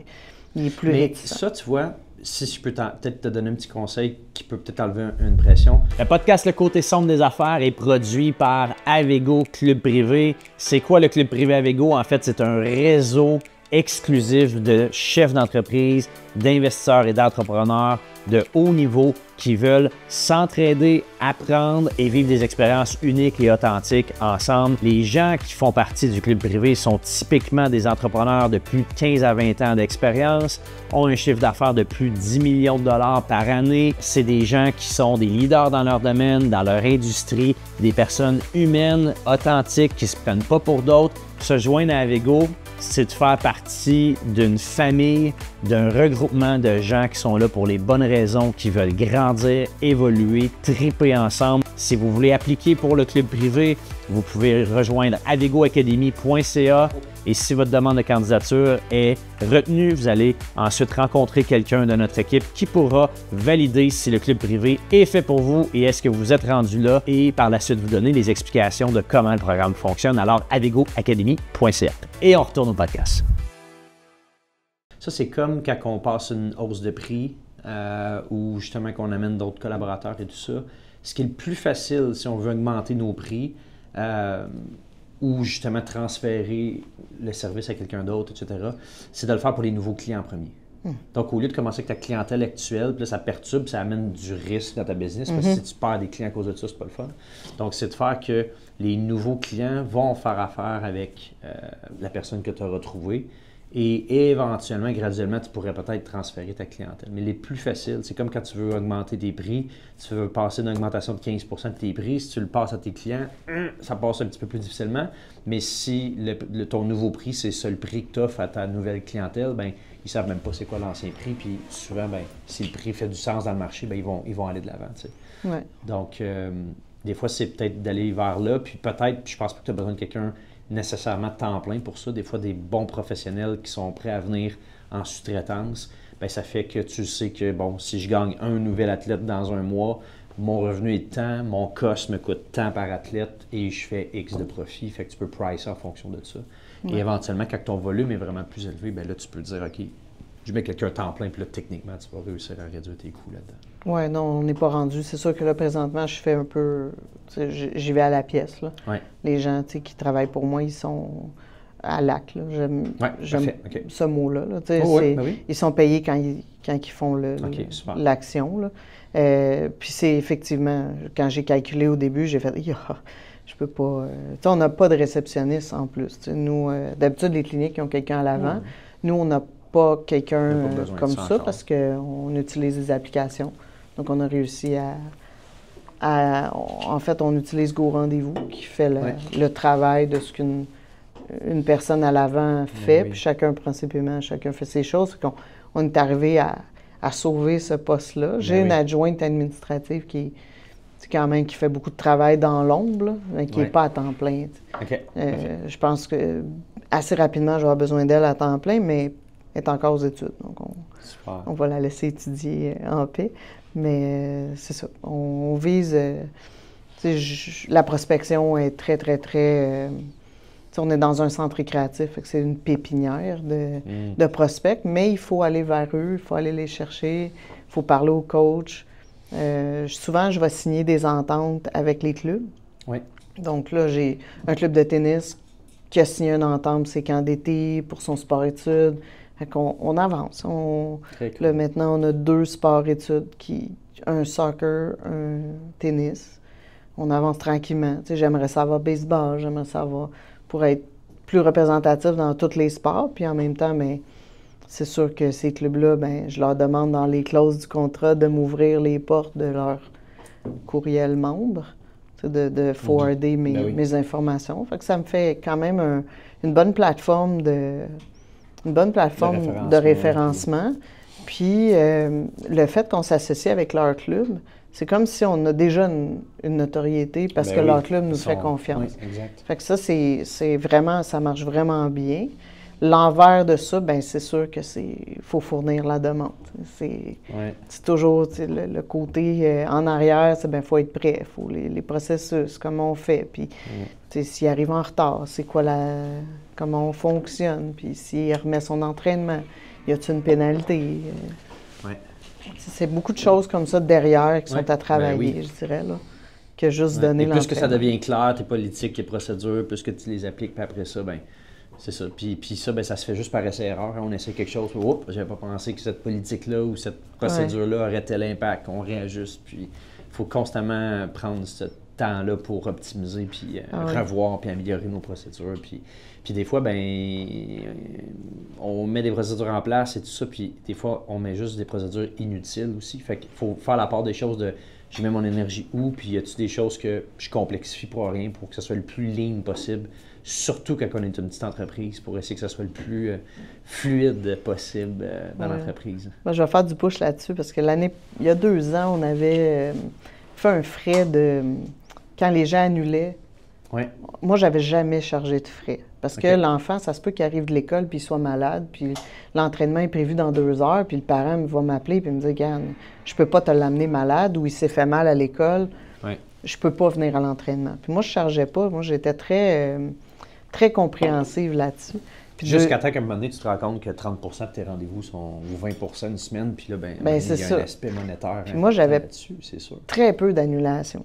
il est plus réticent. Ça, tu vois, si je peux peut-être te donner un petit conseil qui peut peut-être enlever une pression. Le podcast Le Côté Sombre des Affaires est produit par Avego Club Privé. C'est quoi le Club Privé Avego? En fait, c'est un réseau exclusif de chefs d'entreprise, d'investisseurs et d'entrepreneurs de haut niveau qui veulent s'entraider, apprendre et vivre des expériences uniques et authentiques ensemble. Les gens qui font partie du club privé sont typiquement des entrepreneurs de plus de 15 à 20 ans d'expérience, ont un chiffre d'affaires de plus de 10 millions de dollars par année. C'est des gens qui sont des leaders dans leur domaine, dans leur industrie, des personnes humaines, authentiques, qui ne se prennent pas pour d'autres. Se joindre à Avego, c'est de faire partie d'une famille, d'un regroupement de gens qui sont là pour les bonnes raisons, qui veulent grandir, évoluer, triper ensemble. Si vous voulez appliquer pour le club privé, vous pouvez rejoindre avegoacademy.ca et si votre demande de candidature est retenue, vous allez ensuite rencontrer quelqu'un de notre équipe qui pourra valider si le club privé est fait pour vous et est-ce que vous êtes rendu là et par la suite vous donner les explications de comment le programme fonctionne. Alors, avegoacademy.ca. Et on retourne au podcast. Ça, c'est comme quand on passe une hausse de prix ou justement qu'on amène d'autres collaborateurs et tout ça. Ce qui est le plus facile si on veut augmenter nos prix ou justement transférer le service à quelqu'un d'autre, etc., c'est de le faire pour les nouveaux clients en premier. Donc, au lieu de commencer avec ta clientèle actuelle, puis là, ça perturbe, ça amène du risque dans ta business, parce que si tu perds des clients à cause de ça, c'est pas le fun. Donc, c'est de faire que les nouveaux clients vont faire affaire avec la personne que tu as retrouvée et éventuellement, graduellement, tu pourrais peut-être transférer ta clientèle. Mais les plus faciles, c'est comme quand tu veux augmenter tes prix, tu veux passer d'une augmentation de 15 de tes prix, si tu le passes à tes clients, ça passe un petit peu plus difficilement. Mais si ton nouveau prix, c'est ça le prix que tu offres à ta nouvelle clientèle, bien, ils ne savent même pas c'est quoi l'ancien prix. Puis souvent, bien, si le prix fait du sens dans le marché, bien, ils vont aller de l'avant. Tu sais. Ouais. Donc, des fois, c'est peut-être d'aller vers là. Puis peut-être, je pense pas que tu as besoin de quelqu'un nécessairement temps plein pour ça. Des fois, des bons professionnels qui sont prêts à venir en sous-traitance, bien, ça fait que tu sais que, bon, si je gagne un nouvel athlète dans un mois, mon revenu est tant, mon cost me coûte tant par athlète et je fais X de profit. Fait que tu peux pricer en fonction de ça. Et éventuellement, quand ton volume est vraiment plus élevé, bien là, tu peux dire, OK, je mets quelqu'un temps plein, puis là, techniquement, tu vas réussir à réduire tes coûts là-dedans. Oui, non, on n'est pas rendu. C'est sûr que là, présentement, je fais un peu. J'y vais à la pièce. Là. Ouais. Les gens qui travaillent pour moi, ils sont à l'acte. J'aime Okay. ce mot-là. Là. Oui. Ils sont payés quand ils font l'action. Puis c'est effectivement, quand j'ai calculé au début, j'ai fait, je peux pas. On n'a pas de réceptionniste en plus. Nous, d'habitude, les cliniques ils ont quelqu'un à l'avant. Nous, on n'a pas quelqu'un comme ça parce qu'on utilise des applications. Donc, on a réussi en fait, on utilise Go Rendez-vous qui fait le travail de ce qu'une personne à l'avant fait. Puis chacun prend ses paiements, chacun fait ses choses. On est arrivé à sauver ce poste-là. J'ai une adjointe administrative qui fait beaucoup de travail dans l'ombre, mais qui n'est pas à temps plein. Je pense que assez rapidement, j'aurai besoin d'elle à temps plein, mais elle est encore aux études. Donc, on va la laisser étudier en paix. Mais c'est ça. On vise... la prospection est très, très, très... on est dans un centre récréatif, fait que c'est une pépinière de prospects, mais il faut aller vers eux, il faut aller les chercher, il faut parler au coach. Souvent, je vais signer des ententes avec les clubs. Oui. Donc là, j'ai un club de tennis qui a signé une entente, c'est camp d'été pour son sport-études. Fait qu'on avance. Là, maintenant, on a 2 sports-études, un soccer, un tennis. On avance tranquillement. J'aimerais savoir baseball, j'aimerais savoir pour être plus représentatif dans tous les sports. Puis en même temps, bien, c'est sûr que ces clubs-là, bien, je leur demande dans les clauses du contrat de m'ouvrir les portes de leur courriel membre, de forwarder mes informations. Fait que ça me fait quand même une bonne plateforme de référencement. Puis le fait qu'on s'associe avec leur club, c'est comme si on a déjà une notoriété parce que leur club nous fait confiance. Oui, exact. Fait que ça, c'est vraiment, ça marche vraiment bien. L'envers de ça, bien, c'est sûr que faut fournir la demande. C'est toujours le côté en arrière, il faut être prêt, il faut les processus, comment on fait, puis s'il arrive en retard, c'est quoi comment on fonctionne, puis s'il remet son entraînement, y a-t-il une pénalité? C'est beaucoup de choses comme ça derrière qui sont à travailler, je dirais, là, que juste donner l'entraînement. Plus que ça devient clair, tes politiques, tes procédures, plus que tu les appliques, puis après ça, bien, c'est ça. Puis ça, bien, ça se fait juste par essai-erreur. On essaie quelque chose, puis oups, j'avais pas pensé que cette politique-là ou cette procédure-là aurait tel impact. On réajuste, puis il faut constamment prendre ce temps-là pour optimiser, puis revoir, puis améliorer nos procédures. Puis des fois, ben, on met des procédures en place et tout ça, puis des fois, on met juste des procédures inutiles aussi. Fait qu'il faut faire la part des choses de je mets mon énergie où, puis y a-t-il des choses que je complexifie pour rien, pour que ce soit le plus lean possible, surtout quand on est une petite entreprise, pour essayer que ce soit le plus fluide possible dans l'entreprise. Moi, je vais faire du push là-dessus parce que il y a 2 ans, on avait fait un frais quand les gens annulaient. Moi, j'avais jamais chargé de frais. Parce que l'enfant, ça se peut qu'il arrive de l'école puis il soit malade, puis l'entraînement est prévu dans 2 heures, puis le parent va m'appeler puis me dire, regarde, je peux pas te l'amener malade ou il s'est fait mal à l'école, je peux pas venir à l'entraînement. Puis moi, je chargeais pas. Moi, j'étais très, très compréhensive là-dessus. Jusqu'à temps qu'à un moment donné, tu te rends compte que 30 % de tes rendez-vous sont, ou 20 % une semaine, puis là, il y a un aspect monétaire. Puis moi, j'avais c'est sûr. Très peu d'annulations.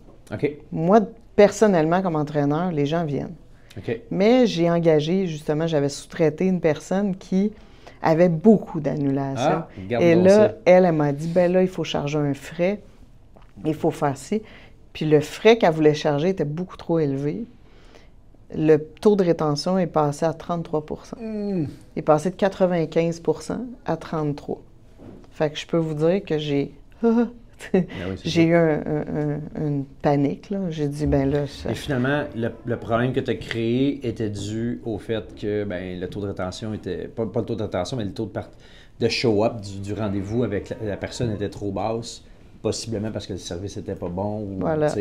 Moi, personnellement, comme entraîneur, les gens viennent. Mais j'ai engagé, justement, j'avais sous-traité une personne qui avait beaucoup d'annulations. Ah, regarde Et donc là, ça. elle m'a dit, ben là, il faut charger un frais, il faut faire ci. Puis le frais qu'elle voulait charger était beaucoup trop élevé. Le taux de rétention est passé à 33 Il est passé de 95 à 33 Fait que je peux vous dire que j'ai j'ai eu une panique, là. J'ai dit, ben là... Et finalement, le problème que tu as créé était dû au fait que ben, le taux de rétention était... Pas le taux de rétention, mais le taux de show-up du rendez-vous avec la personne était trop basse, possiblement parce que le service n'était pas bon. Ou, Voilà.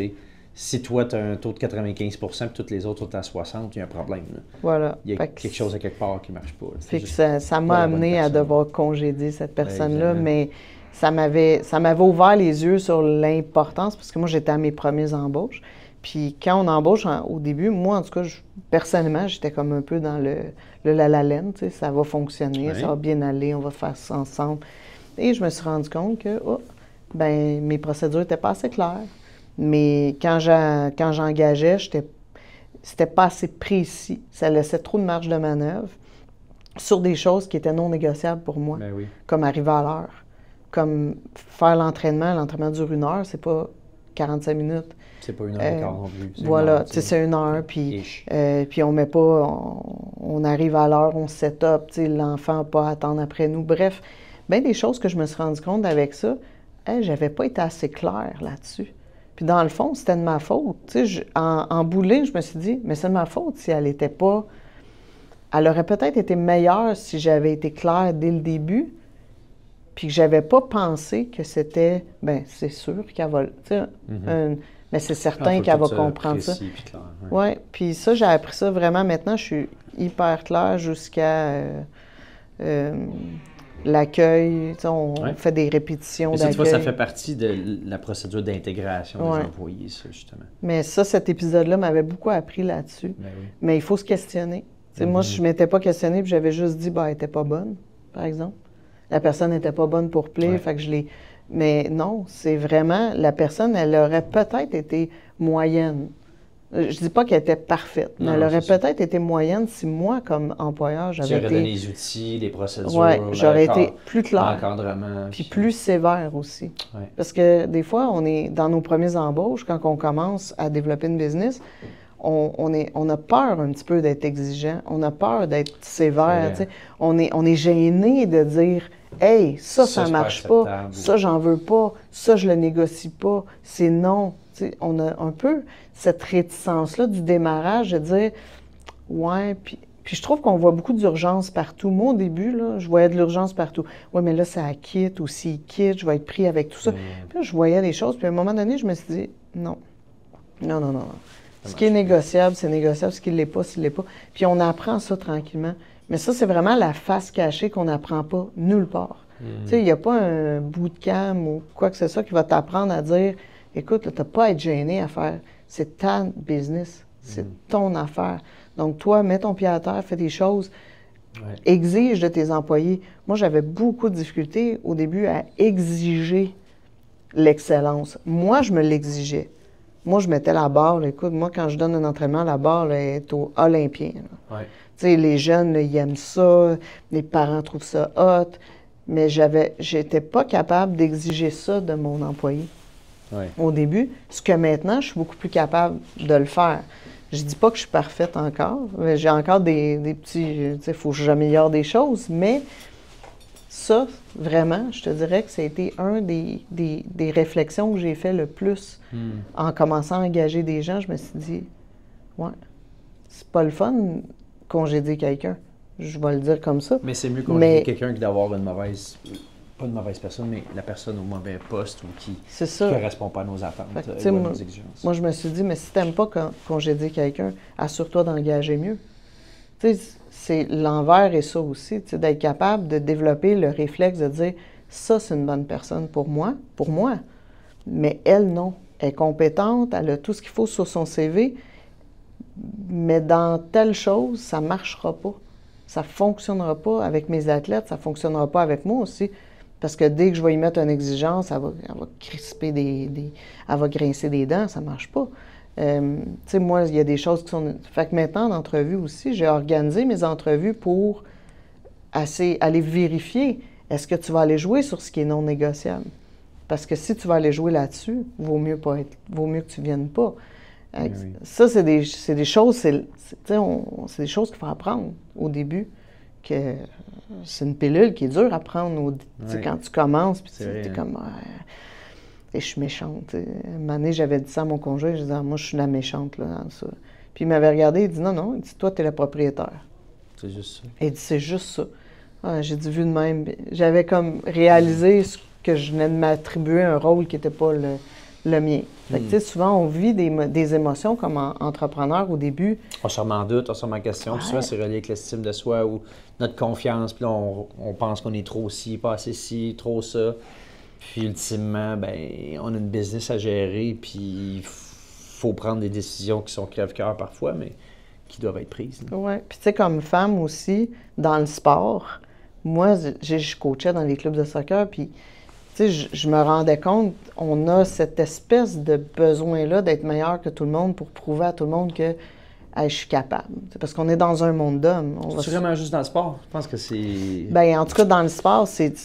Si toi, tu as un taux de 95 et toutes les autres sont à 60, il y a un problème. Là. Voilà. Il y a quelque chose à quelque part qui ne marche pas. Fait que ça m'a amené à devoir congédier cette personne-là, mais ça m'avait ouvert les yeux sur l'importance, parce que moi, j'étais à mes premières embauches. Puis quand on embauche au début, moi, en tout cas, personnellement, j'étais comme un peu dans le la laine, tu sais, ça va fonctionner, ça va bien aller, on va faire ça ensemble. Et je me suis rendu compte que, ben mes procédures n'étaient pas assez claires. Mais quand j'engageais, c'était pas assez précis. Ça laissait trop de marge de manœuvre sur des choses qui étaient non négociables pour moi, comme arriver à l'heure. Comme faire l'entraînement dure 1 heure, c'est pas 45 minutes. C'est pas 1h15 non plus. Voilà, c'est 1 heure, puis on met pas, on arrive à l'heure, on set up, l'enfant n'a pas à attendre après nous. Bref, bien des choses que je me suis rendu compte avec ça, j'avais pas été assez claire là-dessus. Puis dans le fond, c'était de ma faute. En bowling, je me suis dit, mais c'est de ma faute si elle était pas... Elle aurait peut-être été meilleure si j'avais été claire dès le début, puis que j'avais pas pensé que c'était... Bien, c'est sûr qu'elle va... mais c'est certain qu'elle va comprendre ça. Oui, puis ça, j'ai appris ça vraiment maintenant. Je suis hyper claire jusqu'à l'accueil. On fait des répétitions d'accueil. Cette fois, ça fait partie de la procédure d'intégration des employés, ça, justement. Mais ça, cet épisode-là m'avait beaucoup appris là-dessus. Mais il faut se questionner. Moi, je ne m'étais pas questionnée, puis j'avais juste dit, elle n'était pas bonne, par exemple. La personne n'était pas bonne pour play, fait que je l'ai... Mais non, c'est vraiment... La personne, elle aurait peut-être été moyenne. Je dis pas qu'elle était parfaite, mais elle aurait peut-être été moyenne si moi, comme employeur, j'avais été... Tu aurais donné les outils, les procédures... Oui, j'aurais été plus claire. L'encadrement. Puis plus sévère aussi. Parce que des fois, on est dans nos premières embauches, quand on commence à développer une business, on a peur un petit peu d'être exigeant, on a peur d'être sévère. On est gêné de dire « Hey, ça marche pas, ça, j'en veux pas, ça, je le négocie pas, c'est non. » On a un peu cette réticence-là du démarrage de dire « Ouais, puis je trouve qu'on voit beaucoup d'urgence partout. » Moi, au début, là, je voyais de l'urgence partout. « Oui, mais là, ça quitte, ou s'il quitte, je vais être pris avec tout ça. Puis là, je voyais les choses, puis à un moment donné, je me suis dit « Non, non, non, non. » Ce qui est négociable, c'est négociable. Ce qui ne l'est pas, s'il ne l'est pas. Puis on apprend ça tranquillement. Mais ça, c'est vraiment la face cachée qu'on n'apprend pas nulle part. Tu sais, il n'y a pas un bootcamp ou quoi que ce soit qui va t'apprendre à dire « Écoute, tu n'as pas à être gêné à faire. C'est ta business. C'est ton affaire. Donc toi, mets ton pied à terre, fais des choses. Exige de tes employés. » Moi, j'avais beaucoup de difficultés au début à exiger l'excellence. Moi, je me l'exigeais. Moi, je mettais la barre. Là, écoute, moi, quand je donne un entraînement, la barre là, est au olympien. Tu sais, les jeunes, là, ils aiment ça. Les parents trouvent ça hot. Mais j'étais pas capable d'exiger ça de mon employé au début. Ce que maintenant, je suis beaucoup plus capable de le faire. Je dis pas que je suis parfaite encore. J'ai encore des petits... Tu sais, il faut que j'améliore des choses. Mais ça, vraiment, je te dirais que ça a été un des réflexions que j'ai fait le plus en commençant à engager des gens. Je me suis dit, ouais, c'est pas le fun congédier quelqu'un. Je vais le dire comme ça. Mais c'est mieux congédier quelqu'un que d'avoir une mauvaise... Pas une mauvaise personne, mais la personne au mauvais poste ou qui ne correspond pas à nos attentes ou à nos exigences. Moi, je me suis dit, mais si tu n'aimes pas congédier quelqu'un, assure-toi d'engager mieux. Tu sais, l'envers et ça aussi, d'être capable de développer le réflexe de dire, ça, c'est une bonne personne pour moi, mais elle, non. Elle est compétente, elle a tout ce qu'il faut sur son CV, mais dans telle chose, ça ne marchera pas. Ça ne fonctionnera pas avec mes athlètes, ça ne fonctionnera pas avec moi aussi. Parce que dès que je vais y mettre une exigence, elle va crisper elle va grincer des dents, ça ne marche pas. Tu sais, moi, il y a des choses qui sont... Fait que maintenant, en entrevue aussi, j'ai organisé mes entrevues pour aller vérifier, est-ce que tu vas aller jouer sur ce qui est non négociable? Parce que si tu vas aller jouer là-dessus, vaut mieux que tu viennes pas. Oui. Ça, c'est des choses, c'est des choses qu'il faut apprendre au début. Que c'est une pilule qui est dure à prendre quand tu commences, puis tu es comme... je suis méchante. Un moment donné, j'avais dit ça à mon conjoint, je disais, moi, je suis la méchante là, dans ça. Puis il m'avait regardé, il dit, non, il dit, toi, tu es la propriétaire. C'est juste ça. Il dit, c'est juste ça. J'ai dit, vu de même, j'avais comme réalisé que je venais de m'attribuer un rôle qui n'était pas le mien. Fait que, tu sais, souvent, on vit des émotions comme entrepreneur au début. On se remet en doute, on se remet en question. Puis souvent, c'est relié avec l'estime de soi ou notre confiance. Puis là, on pense qu'on est trop ci, pas assez ci, trop ça. Puis ultimement, on a une business à gérer. Puis il faut prendre des décisions qui sont crève-cœur parfois, mais qui doivent être prises. Oui. Puis tu sais, comme femme aussi, dans le sport, moi, je coachais dans les clubs de soccer, puis tu sais, je me rendais compte, on a cette espèce de besoin-là d'être meilleur que tout le monde pour prouver à tout le monde que je suis capable. C'est parce qu'on est dans un monde d'hommes. C'est vraiment juste dans le sport? Je pense que c'est... Bien, en tout cas, dans le sport, c'est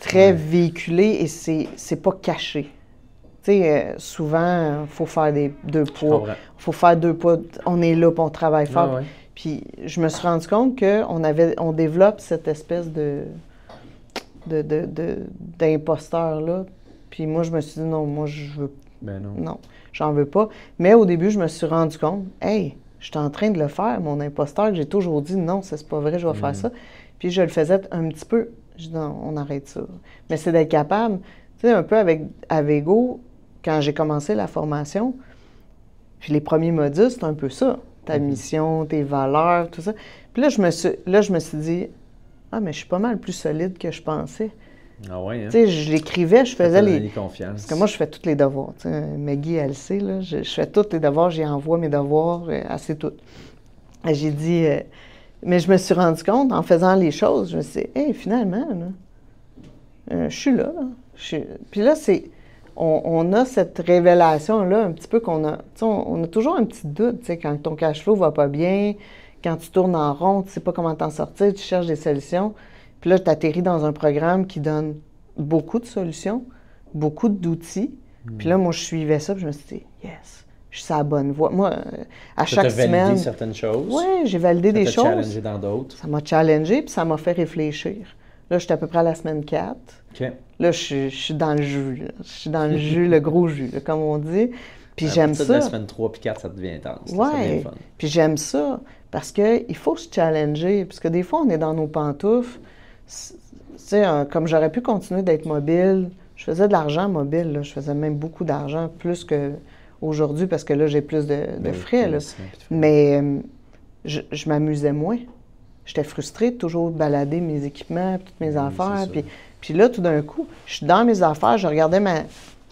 très véhiculé et c'est pas caché. Tu sais, souvent, il faut faire deux poids. Il faut faire 2 poids. On est là, puis on travaille fort. Ah ouais. Puis je me suis rendu compte qu'on développe cette espèce d'imposteur-là. Puis moi, je me suis dit, non, moi, je veux... non, j'en veux pas. Mais au début, je me suis rendu compte, hey, je suis en train de le faire, mon imposteur, que j'ai toujours dit, non, c'est pas vrai, je vais faire ça. Puis je le faisais un petit peu. Je dis, non, on arrête ça. Mais c'est d'être capable, tu sais, un peu avec Avego, quand j'ai commencé la formation, puis les premiers modules, c'est un peu ça. Ta mission, tes valeurs, tout ça. Puis là, je me suis dit, mais je suis pas mal plus solide que je pensais. Ah ouais, hein? Tu sais, je l'écrivais, je faisais les... confiance. Parce que moi, je fais tous les devoirs. Tu sais, Maggie, elle sait, là. Je fais tous les devoirs, j'y envoie mes devoirs, assez toutes. J'ai dit... mais je me suis rendu compte, en faisant les choses, je me suis dit, hey, finalement, là, je suis là. Puis là, on a cette révélation-là, un petit peu qu'on a... Tu sais, on a toujours un petit doute, tu sais, quand ton cash flow va pas bien, quand tu tournes en rond, tu sais pas comment t'en sortir, tu cherches des solutions. Puis là, tu atterris dans un programme qui donne beaucoup de solutions, beaucoup d'outils. Puis là, moi, je suivais ça, puis je me suis dit, yes, je suis sur la bonne voie. Moi, à chaque semaine... Ça t'a validé certaines choses. Oui, j'ai validé des choses. Ça t'a challengé dans d'autres. Ça m'a challengé, puis ça m'a fait réfléchir. Là, j'étais à peu près à la semaine 4. OK. Là, je suis dans le jus. Là. Je suis dans le jus, le gros jus, là, comme on dit. Puis j'aime ça. De la semaine 3 puis 4, ça devient intense. Oui, c'est bien fun. Puis j'aime ça, parce qu'il faut se challenger. Parce que des fois, on est dans nos pantoufles. Tu sais, comme j'aurais pu continuer d'être mobile, je faisais de l'argent mobile, là. Je faisais même beaucoup d'argent, plus qu'aujourd'hui, parce que là, j'ai plus de frais. Là. Mais je m'amusais moins. J'étais frustrée de toujours balader mes équipements, toutes mes affaires. Puis là, tout d'un coup, je suis dans mes affaires, je regardais Tu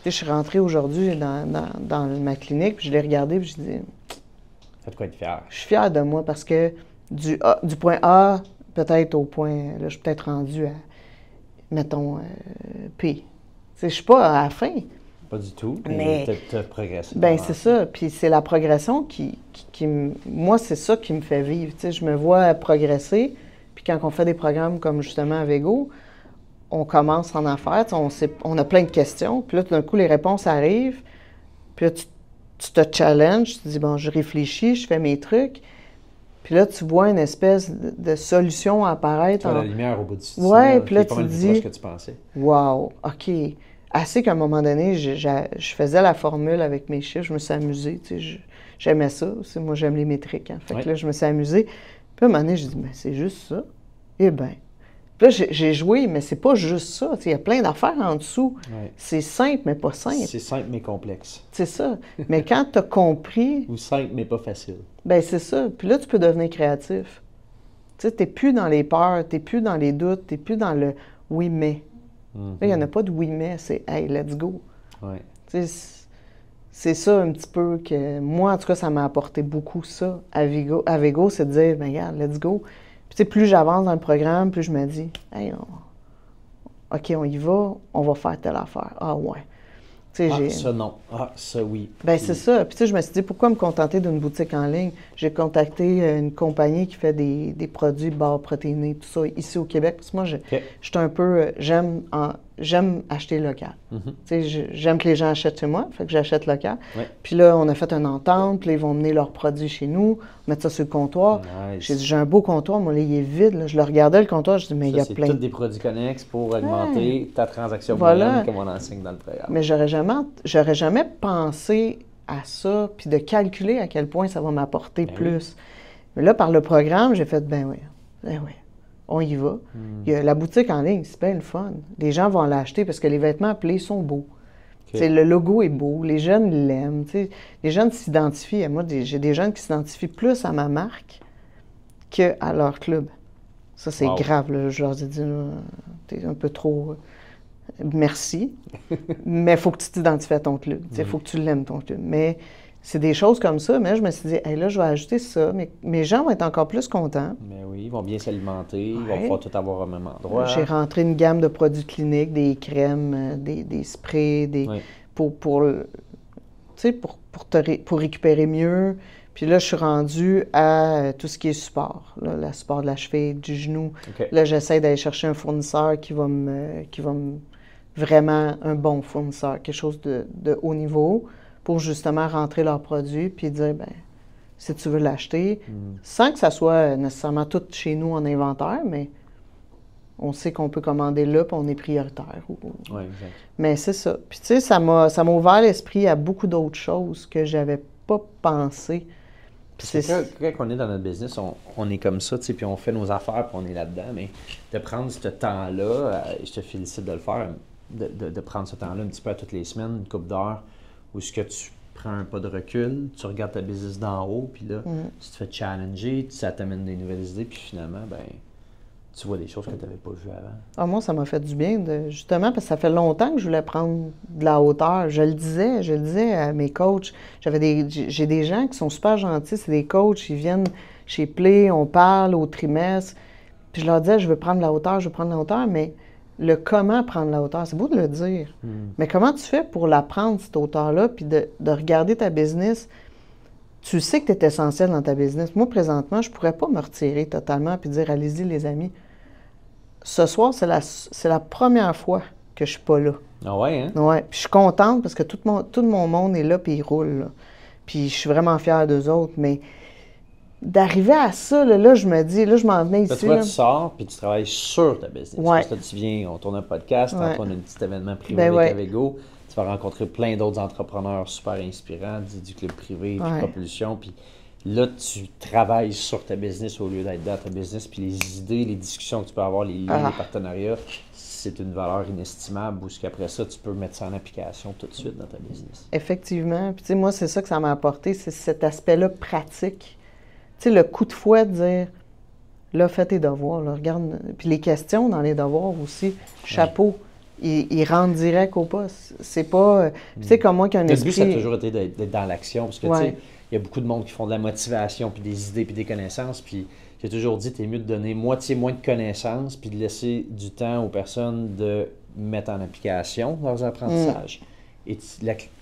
sais, je suis rentrée aujourd'hui dans ma clinique, puis je l'ai regardée, puis je dis... Ça te quoi être fier? Je suis fière de moi parce que du point A, peut-être au point... Là, je suis peut-être rendue à, mettons, P. Tu sais, je suis pas à la fin. Pas du tout, mais tu as progressé. Bien, c'est ça. Puis c'est la progression qui moi, c'est ça qui me fait vivre. Tu sais, je me vois progresser. Puis quand on fait des programmes comme justement Avego, on commence en affaires, on a plein de questions. Puis là, tout d'un coup, les réponses arrivent. Puis là, tu te challenges, tu te dis, bon, je réfléchis, je fais mes trucs. Puis là, tu vois une espèce de solution apparaître. Tu vois la lumière au bout du tunnel. Ouais, puis là, tu te dis, que tu pensais. Wow, OK. Assez qu'à un moment donné, je faisais la formule avec mes chiffres, je me suis amusée, tu sais, j'aimais ça. Moi, j'aime les métriques, hein. Fait que là, je me suis amusée. Puis à un moment donné, j'ai dit, mais c'est juste ça. Eh bien. Puis là, j'ai joué, mais c'est pas juste ça. Il y a plein d'affaires en dessous. Ouais. C'est simple, mais pas simple. C'est simple, mais complexe. C'est ça. Mais quand tu as compris... Ou simple, mais pas facile. Bien, c'est ça. Puis là, tu peux devenir créatif. Tu sais, t'es plus dans les peurs, t'es plus dans les doutes, t'es plus dans le « oui, mais ». Là, il n'y en a pas de « oui, mais », c'est « hey, let's go ». Ouais. Tu sais, c'est ça un petit peu que... Moi, en tout cas, ça m'a apporté beaucoup ça. Avego, c'est de dire « ben regarde, let's go ». Puis, tu sais, plus j'avance dans le programme, plus je me dis, hey, OK, on y va, on va faire telle affaire. Ah, ouais. Tu sais, Ah, ça, non. Ah, ça, oui. Ben c'est ça. Puis tu sais, je me suis dit, pourquoi me contenter d'une boutique en ligne? J'ai contacté une compagnie qui fait des produits barres protéinés, tout ça, ici au Québec. Parce que moi, j'étais un peu... J'aime acheter local. Tu sais, j'aime que les gens achètent chez moi, fait que j'achète local. Ouais. Puis là, on a fait une entente, puis là, ils vont mener leurs produits chez nous, mettre ça sur le comptoir. Nice. J'ai dit, j'ai un beau comptoir, moi, là, il est vide. Là. Je le regardais, le comptoir, je dis, mais il y a c'est plein tous des produits connexes pour augmenter ta transaction Voilà. moyenne, comme on enseigne dans le programme. Mais j'aurais jamais pensé à ça, puis de calculer à quel point ça va m'apporter plus. Mais là, par le programme, j'ai fait, ben oui, on y va. Il y a la boutique en ligne, c'est bien le fun. Les gens vont l'acheter parce que les vêtements appelés sont beaux. Le logo est beau, les jeunes l'aiment. Les jeunes s'identifient. Moi, j'ai des jeunes qui s'identifient plus à ma marque qu'à leur club. Ça, c'est grave. Là. Je leur ai dit, t'es un peu trop... Merci, mais il faut que tu t'identifies à ton club. Il faut que tu l'aimes, ton club. Mais c'est des choses comme ça. Mais je me suis dit, hey, là, je vais ajouter ça. Mais mes gens vont être encore plus contents. Mais oui, ils vont bien s'alimenter, ils vont pouvoir tout avoir au même endroit. J'ai rentré une gamme de produits cliniques, des crèmes, des sprays, pour récupérer mieux. Puis là, je suis rendue à tout ce qui est support. Là, le support de la cheville, du genou. Là, j'essaie d'aller chercher un fournisseur qui va me vraiment un bon fournisseur, quelque chose de haut niveau, pour justement rentrer leurs produits puis dire, ben si tu veux l'acheter, sans que ça soit nécessairement tout chez nous en inventaire, mais on sait qu'on peut commander là, puis on est prioritaire. Oui, exact. Mais c'est ça. Puis tu sais, ça m'a ouvert l'esprit à beaucoup d'autres choses que j'avais pas pensé. Quand on est dans notre business, on est comme ça, tu sais, puis on fait nos affaires, puis on est là-dedans, mais de prendre ce temps-là, je te félicite de le faire, de prendre ce temps-là un petit peu à toutes les semaines, une couple d'heures, où est-ce que tu prends un pas de recul, tu regardes ta business d'en haut, puis là, tu te fais challenger, ça t'amène des nouvelles idées, puis finalement, ben tu vois des choses que tu n'avais pas vues avant. Ah, moi, ça m'a fait du bien, justement, parce que ça fait longtemps que je voulais prendre de la hauteur. Je le disais à mes coachs. J'ai des gens qui sont super gentils, c'est des coachs, ils viennent chez Play, on parle au trimestre, puis je leur disais, je veux prendre de la hauteur, mais le comment prendre la hauteur, c'est beau de le dire, mais comment tu fais pour la prendre, cette hauteur-là, puis de regarder ta business? Tu sais que tu es essentiel dans ta business. Moi, présentement, je ne pourrais pas me retirer totalement et dire, allez-y, les amis. Ce soir, c'est la première fois que je ne suis pas là. Ah ouais, hein? Ouais. Puis je suis contente parce que tout mon monde est là puis il roule. Là. Puis je suis vraiment fière d'eux autres. Mais d'arriver à ça, là, je me dis, là, je m'en venais ici. Tu vois, tu sors puis tu travailles sur ta business. Ouais. Parce que là, tu viens, on tourne un podcast, on a un petit événement privé avec Avego. Tu vas rencontrer plein d'autres entrepreneurs super inspirants du club privé, puis propulsion. Puis là, tu travailles sur ta business au lieu d'être dans ta business. Puis les idées, les discussions que tu peux avoir, les liens, les partenariats, c'est une valeur inestimable. Ou qu'après ça, tu peux mettre ça en application tout de suite dans ta business. Effectivement. Puis tu sais, moi, c'est ça que ça m'a apporté, c'est cet aspect-là pratique. Tu sais, le coup de fouet de dire, là, fais tes devoirs, là, regarde. Puis les questions dans les devoirs aussi, chapeau. Ils rentrent direct au poste. C'est pas... Tu sais, comme moi qui ai un esprit... Le but, ça a toujours été d'être dans l'action. Parce que, tu sais, il y a beaucoup de monde qui font de la motivation, puis des idées, puis des connaissances. Puis j'ai toujours dit, t'es mieux de donner moitié moins de connaissances, puis de laisser du temps aux personnes de mettre en application leurs apprentissages. Et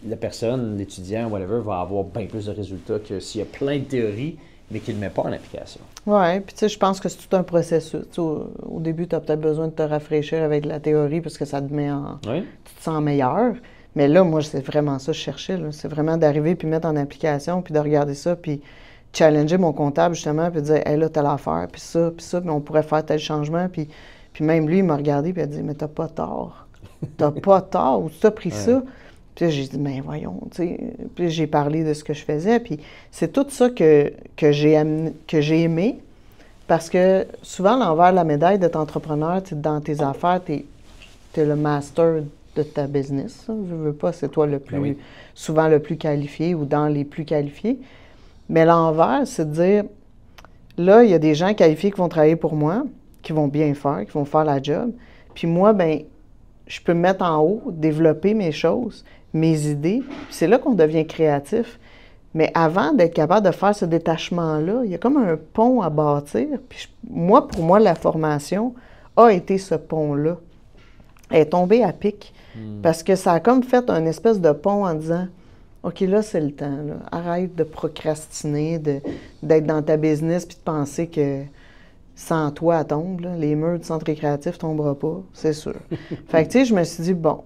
la personne, l'étudiant, whatever, va avoir bien plus de résultats que s'il y a plein de théories, mais qu'il ne met pas en application. Oui, puis tu sais, je pense que c'est tout un processus. Au début, tu as peut-être besoin de te rafraîchir avec la théorie parce que ça te met en... Oui. Tu te sens meilleur. Mais là, moi, c'est vraiment ça que je cherchais. C'est vraiment d'arriver puis mettre en application, puis de regarder ça, puis challenger mon comptable, justement, puis dire, hey, là, t'as l'affaire, puis ça, mais on pourrait faire tel changement. Puis même lui, il m'a regardé, puis il a dit, mais t'as pas tort. T'as pas tort, ou tu as pris ça. Puis j'ai dit, mais voyons, tu sais. Puis j'ai parlé de ce que je faisais. Puis c'est tout ça que j'ai aimé. Parce que souvent, l'envers de la médaille d'être entrepreneur, dans tes affaires, t'es le master de ta business. Je veux pas, c'est toi souvent le plus qualifié ou dans les plus qualifiés. Mais l'envers, c'est de dire, là, il y a des gens qualifiés qui vont travailler pour moi, qui vont bien faire, qui vont faire la job. Puis moi, ben je peux me mettre en haut, développer mes choses, mes idées. C'est là qu'on devient créatif. Mais avant d'être capable de faire ce détachement-là, il y a comme un pont à bâtir. Puis pour moi, la formation a été ce pont-là. elle est tombée à pic parce que ça a comme fait un espèce de pont en disant « OK, là, c'est le temps. Là. Arrête de procrastiner, d'être dans ta business puis de penser que sans toi, elle tombe. Là. Les murs du centre récréatif ne tomberont pas, c'est sûr. » Fait que, tu sais, je me suis dit « Bon,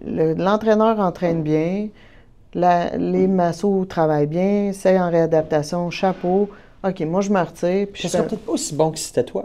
l'entraîneur entraîne bien, les massos travaillent bien, c'est en réadaptation, chapeau. OK, moi, je me retire. Puis ça serait peut-être pas aussi bon que si c'était toi.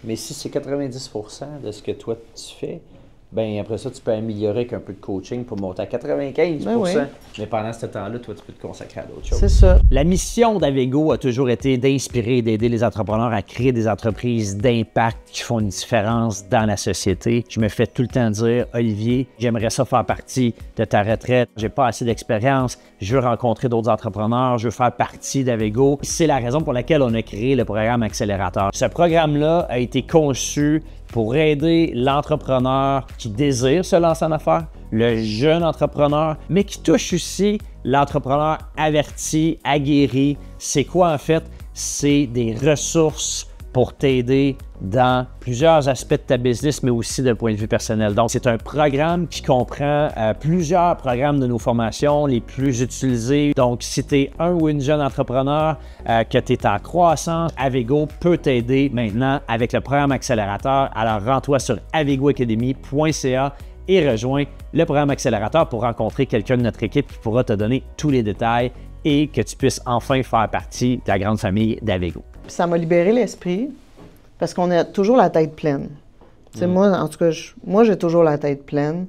Mais si c'est 90% de ce que toi, tu fais, bien, après ça, tu peux améliorer avec un peu de coaching pour monter à 95%. Ben oui. Mais pendant ce temps-là, toi, tu peux te consacrer à d'autres choses. C'est ça. La mission d'Avego a toujours été d'inspirer et d'aider les entrepreneurs à créer des entreprises d'impact qui font une différence dans la société. Je me fais tout le temps dire, Olivier, j'aimerais ça faire partie de ta retraite. J'ai pas assez d'expérience. Je veux rencontrer d'autres entrepreneurs. Je veux faire partie d'Avego. C'est la raison pour laquelle on a créé le programme Accélérateur. Ce programme-là a été conçu pour aider l'entrepreneur qui désire se lancer en affaires, le jeune entrepreneur, mais qui touche aussi l'entrepreneur averti, aguerri. C'est quoi en fait? C'est des ressources pour t'aider dans plusieurs aspects de ta business, mais aussi d'un point de vue personnel. Donc, c'est un programme qui comprend plusieurs programmes de nos formations les plus utilisés. Donc, si tu es un ou une jeune entrepreneur, que tu es en croissance, Avego peut t'aider maintenant avec le programme Accélérateur. Alors, rends-toi sur avegoacademy.ca et rejoins le programme Accélérateur pour rencontrer quelqu'un de notre équipe qui pourra te donner tous les détails et que tu puisses enfin faire partie de la grande famille d'Avego. Puis ça m'a libéré l'esprit parce qu'on a toujours la tête pleine. Tu sais, moi, en tout cas, moi, j'ai toujours la tête pleine.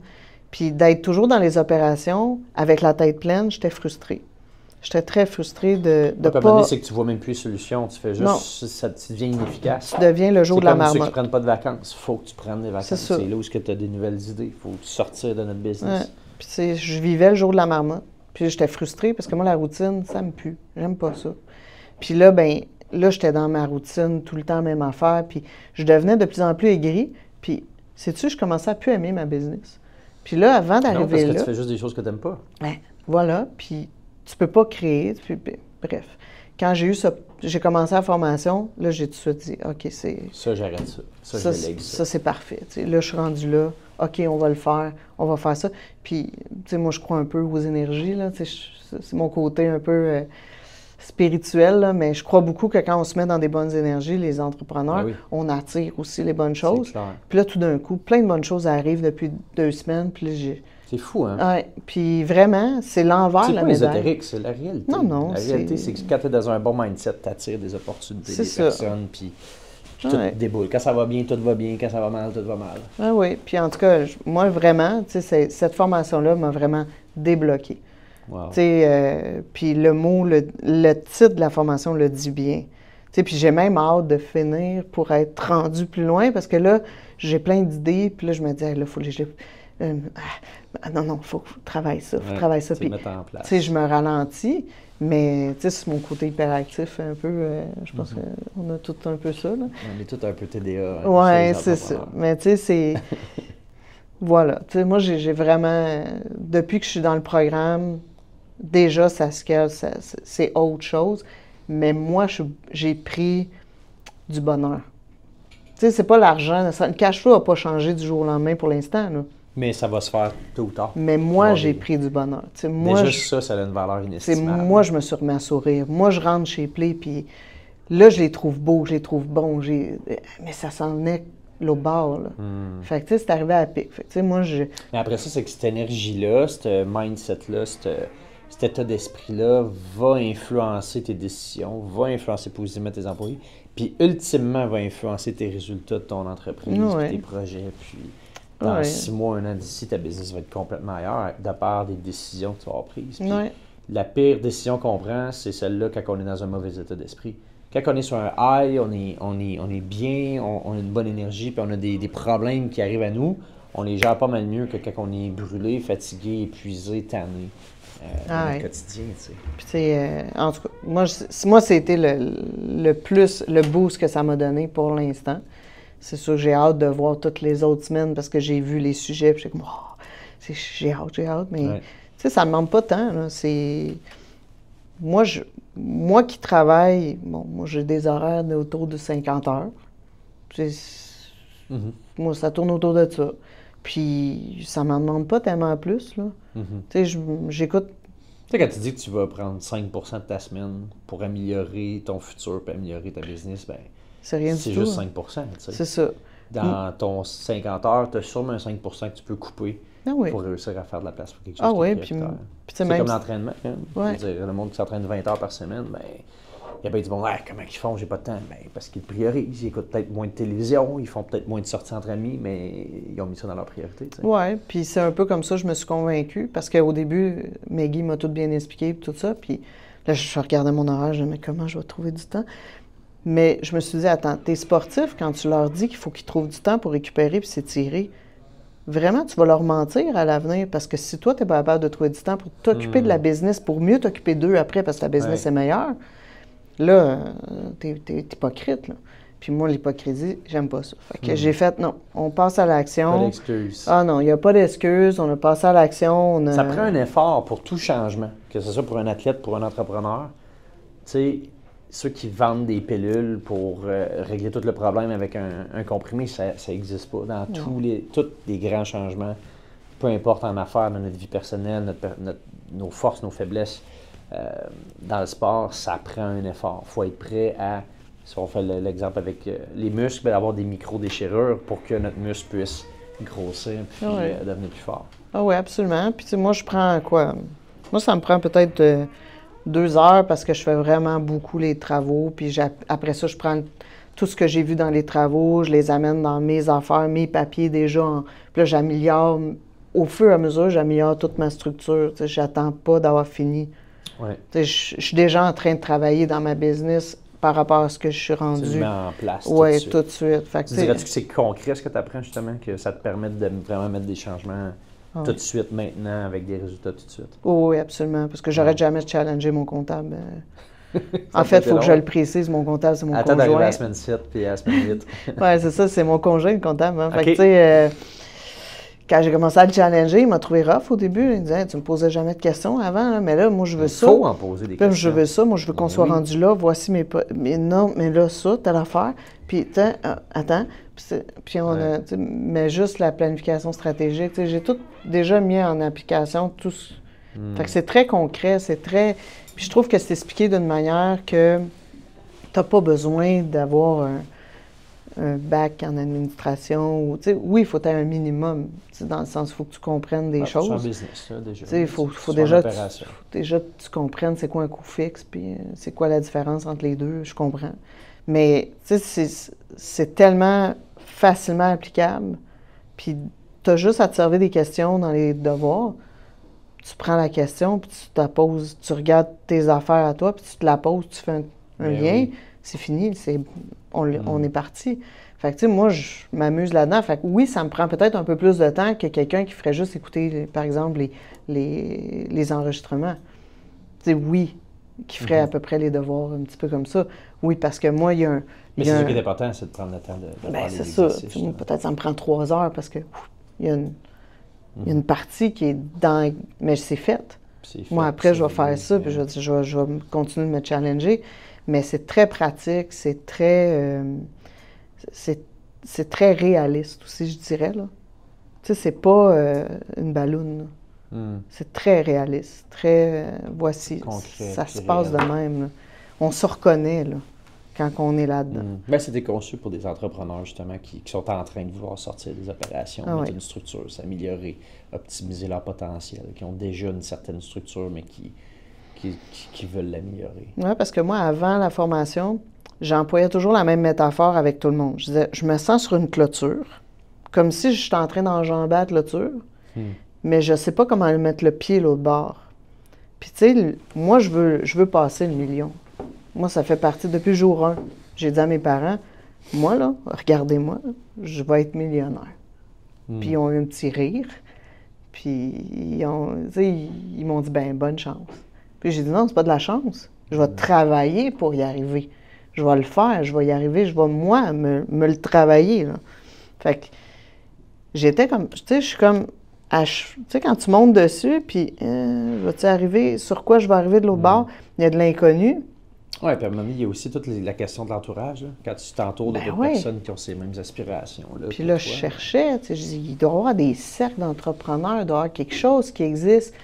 Puis d'être toujours dans les opérations avec la tête pleine, j'étais frustrée. J'étais très frustrée de pas... C'est que tu vois même plus les solutions. Tu fais juste... Non. Ça devient inefficace. Tu deviens le jour de la marmotte. C'est comme ceux qui prennent pas de vacances. Il faut que tu prennes des vacances. C'est là où tu as des nouvelles idées. Il faut sortir de notre business. Ouais. Puis tu sais, je vivais le jour de la marmotte. Puis j'étais frustrée parce que moi, la routine, ça me pue. J'aime pas ça. Puis là, là, j'étais dans ma routine, tout le temps, même affaire. Puis je devenais de plus en plus aigrie. Puis, sais-tu, je commençais à plus aimer ma business. Puis là, avant d'arriver là... Non, parce que tu fais juste des choses que tu n'aimes pas. Ouais, voilà. Puis tu peux pas créer. Bref. Quand j'ai commencé la formation, là, j'ai tout de suite dit, OK, c'est... Ça, j'arrête ça. Ça, je délègue ça. Ça, c'est parfait. T'sais, là, je suis rendue là. OK, on va le faire. On va faire ça. Puis, tu sais, moi, je crois un peu aux énergies, là. C'est mon côté un peu spirituel, là, mais je crois beaucoup que quand on se met dans des bonnes énergies, les entrepreneurs, on attire aussi les bonnes choses. Puis là, tout d'un coup, plein de bonnes choses arrivent depuis 2 semaines. Puis là, c'est fou, hein? Ouais. Puis vraiment, c'est l'envers de la médaille. C'est pas ésotérique, c'est la réalité. Non. La réalité, c'est que quand tu es dans un bon mindset, tu attires des opportunités, des personnes, puis tout déboule. Quand ça va bien, tout va bien. Quand ça va mal, tout va mal. Ah oui. Puis en tout cas, moi, vraiment, tu sais, cette formation-là m'a vraiment débloqué. Wow. Puis le titre de la formation le dit bien. Puis j'ai même hâte de finir pour être rendu plus loin parce que là, j'ai plein d'idées. Puis là, je me dis, là, il faut que non, il faut travailler ça, Puis, mettre en place. Je me ralentis, mais c'est mon côté hyperactif un peu. Je pense qu'on a tout un peu ça. Là. On est tous un peu TDA. Oui, c'est ça. Mais tu sais, c'est... Voilà. Tu sais, moi, j'ai vraiment... Depuis que je suis dans le programme, déjà, ça scale, c'est autre chose. Mais moi, j'ai pris du bonheur. Tu sais, c'est pas l'argent. Le cash flow n'a pas changé du jour au lendemain pour l'instant, là. Mais ça va se faire tôt ou tard. Mais moi, j'ai pris du bonheur. T'sais, moi, déjà, ça a une valeur inestimable. Moi, je me suis remis à sourire. Moi, je rentre chez Play, puis là, je les trouve beaux, je les trouve bons. Mais ça s'en venait l'autre bord, là. Fait que, tu sais, c'est arrivé à pic. Fait que, tu sais, moi, Mais après ça, c'est que cette énergie-là, ce mindset-là, cet état d'esprit-là va influencer tes décisions, va influencer positivement tes employés, puis ultimement, va influencer tes résultats de ton entreprise, puis tes projets, puis... Dans 6 mois, 1 an d'ici, ta business va être complètement ailleurs, de part des décisions que tu vas avoir prises. La pire décision qu'on prend, c'est celle-là quand on est dans un mauvais état d'esprit. Quand on est sur un high, on est bien, on a une bonne énergie, puis on a des problèmes qui arrivent à nous, on les gère pas mal mieux que quand on est brûlé, fatigué, épuisé, tanné dans le quotidien. T'sais. Puis en tout cas, moi c'était le boost que ça m'a donné pour l'instant. C'est sûr que j'ai hâte de voir toutes les autres semaines parce que j'ai vu les sujets puis j'ai comme j'ai hâte, mais tu sais, ça ne me demande pas tant. Là. C'est moi qui travaille, moi j'ai des horaires autour de 50 heures. Moi, ça tourne autour de ça. Puis ça m'en demande pas tellement plus, là. Tu sais, j'écoute... Tu sais, quand tu dis que tu vas prendre 5% de ta semaine pour améliorer ton futur et améliorer ta business, ben c'est rien du tout. C'est juste 5%, tu sais. C'est ça. Dans ton 50 heures, tu as sûrement un 5% que tu peux couper pour réussir à faire de la place pour quelque chose ah qui oui, est puis c'est même comme l'entraînement. Hein? Ouais. Je veux dire, le monde qui s'entraîne 20 heures par semaine, ben, il y a bien du monde, comment ils font, j'ai pas de temps. Ben, parce qu'ils priorisent, ils écoutent peut-être moins de télévision, ils font peut-être moins de sorties entre amis, mais ils ont mis ça dans leur priorité. Oui, puis c'est un peu comme ça que je me suis convaincue, parce qu'au début, Maggie m'a tout bien expliqué, tout ça, puis là, je regardais mon horaire, je me disais, mais comment je vais trouver du temps? Mais je me suis dit, attends, t'es sportif, quand tu leur dis qu'il faut qu'ils trouvent du temps pour récupérer puis s'étirer, vraiment, tu vas leur mentir à l'avenir, parce que si toi, tu n'es pas capable de trouver du temps pour t'occuper de la business, pour mieux t'occuper d'eux après, parce que la business est meilleure, là, t'es hypocrite, là. Puis moi, l'hypocrisie, j'aime pas ça. Fait que j'ai fait, non, on passe à l'action. Pas d'excuse. Ah non, il n'y a pas d'excuse, on a passé à l'action. Ça prend un effort pour tout changement, que ce soit pour un athlète, pour un entrepreneur. Tu sais, ceux qui vendent des pilules pour régler tout le problème avec un comprimé, ça n'existe pas. Dans tous les grands changements, peu importe en affaires, dans notre vie personnelle, nos forces, nos faiblesses, dans le sport, ça prend un effort. Il faut être prêt à, si on fait l'exemple avec les muscles, d'avoir des micro-déchirures pour que notre muscle puisse grossir puis devenir plus fort. Ah oui, absolument. Puis tu sais, moi, je prends quoi? Moi, ça me prend peut-être 2 heures parce que je fais vraiment beaucoup les travaux. Puis après ça, je prends tout ce que j'ai vu dans les travaux, je les amène dans mes affaires, mes papiers déjà. Puis là, j'améliore, au fur et à mesure, j'améliore toute ma structure. Tu sais, j'attends pas d'avoir fini. Ouais. Tu sais, je suis déjà en train de travailler dans ma business par rapport à ce que je suis rendu. Tu le mets en place tout de suite. Fait que, dirais-tu que c'est concret ce que tu apprends justement, que ça te permet de vraiment mettre des changements tout de suite maintenant avec des résultats tout de suite? Oui, absolument. Parce que j'arrête jamais de challenger mon comptable. En fait, il faut que je le précise, mon comptable, c'est mon conjoint. Attends d'arriver à la semaine 7 puis à la semaine 8. Oui, c'est ça, c'est mon conjoint, le comptable. Hein. Fait que, tu sais, quand j'ai commencé à le challenger, il m'a trouvé rough au début. Il me disait, tu me posais jamais de questions avant, là, mais là, moi, je veux ça. Il faut en poser des questions. Je veux ça, moi, je veux qu'on soit rendu là. Voici mais non, mais là, ça, telle affaire. Puis, attends. Puis on a, mais juste la planification stratégique. J'ai tout déjà mis en application, tout. Fait que c'est très concret, c'est très. Puis je trouve que c'est expliqué d'une manière que tu n'as pas besoin d'avoir un bac en administration. Ou, oui, il faut avoir un minimum, dans le sens, il faut que tu comprennes des choses. C'est un business, là, déjà. Il faut déjà que tu comprennes c'est quoi un coût fixe, puis c'est quoi la différence entre les deux, je comprends. Mais c'est tellement facilement applicable, puis tu as juste à te servir des questions dans les devoirs. Tu prends la question, puis tu te la poses, tu regardes tes affaires à toi, puis tu te la poses, tu fais un lien, c'est fini, on est parti. Fait que, tu sais, moi, je m'amuse là-dedans. Fait que oui, ça me prend peut-être un peu plus de temps que quelqu'un qui ferait juste écouter, par exemple, les enregistrements. Tu sais, oui, qui ferait à peu près les devoirs un petit peu comme ça. Oui, parce que moi, il y a un... Mais c'est ça qui est important, c'est de prendre le temps de faire les exercices. C'est ça. Peut-être ça me prend 3 heures parce que il y a une partie qui est dans... Mais c'est fait. Moi, après, je vais faire ça, puis je vais continuer de me challenger. Mais c'est très pratique, c'est très... c'est très réaliste aussi, je dirais, là. Tu sais, c'est pas une balloune, c'est très réaliste, très... voici, concret, ça se passe de même, là. On se reconnaît, là, quand on est là-dedans. Ben, c'était conçu pour des entrepreneurs, justement, qui sont en train de vouloir sortir des opérations, mettre une structure, s'améliorer, optimiser leur potentiel, qui ont déjà une certaine structure, mais qui veulent l'améliorer. Oui, parce que moi, avant la formation, j'employais toujours la même métaphore avec tout le monde. Je disais, je me sens sur une clôture, comme si j'étais en train d'enjamber la clôture, mais je ne sais pas comment mettre le pied l'autre bord. Puis, tu sais, moi, je veux passer le million. Moi, ça fait partie, depuis jour 1, j'ai dit à mes parents, moi, là, regardez-moi, je vais être millionnaire. Puis, ils ont eu un petit rire. Puis, ils m'ont dit, ben bonne chance. Puis, j'ai dit, non, c'est pas de la chance. Je vais travailler pour y arriver. Je vais le faire, je vais y arriver, je vais, moi, me le travailler, là. Fait que, j'étais comme, tu sais, je suis comme, tu sais, quand tu montes dessus, puis, vais-tu arriver, sur quoi je vais arriver de l'autre bord? Il y a de l'inconnu. Oui, puis à un moment donné, il y a aussi toute la question de l'entourage. Là. Quand tu t'entoures de d'autres personnes qui ont ces mêmes aspirations-là. Puis là, je cherchais, tu sais, je dis, il doit y avoir des cercles d'entrepreneurs, il doit y avoir quelque chose qui existe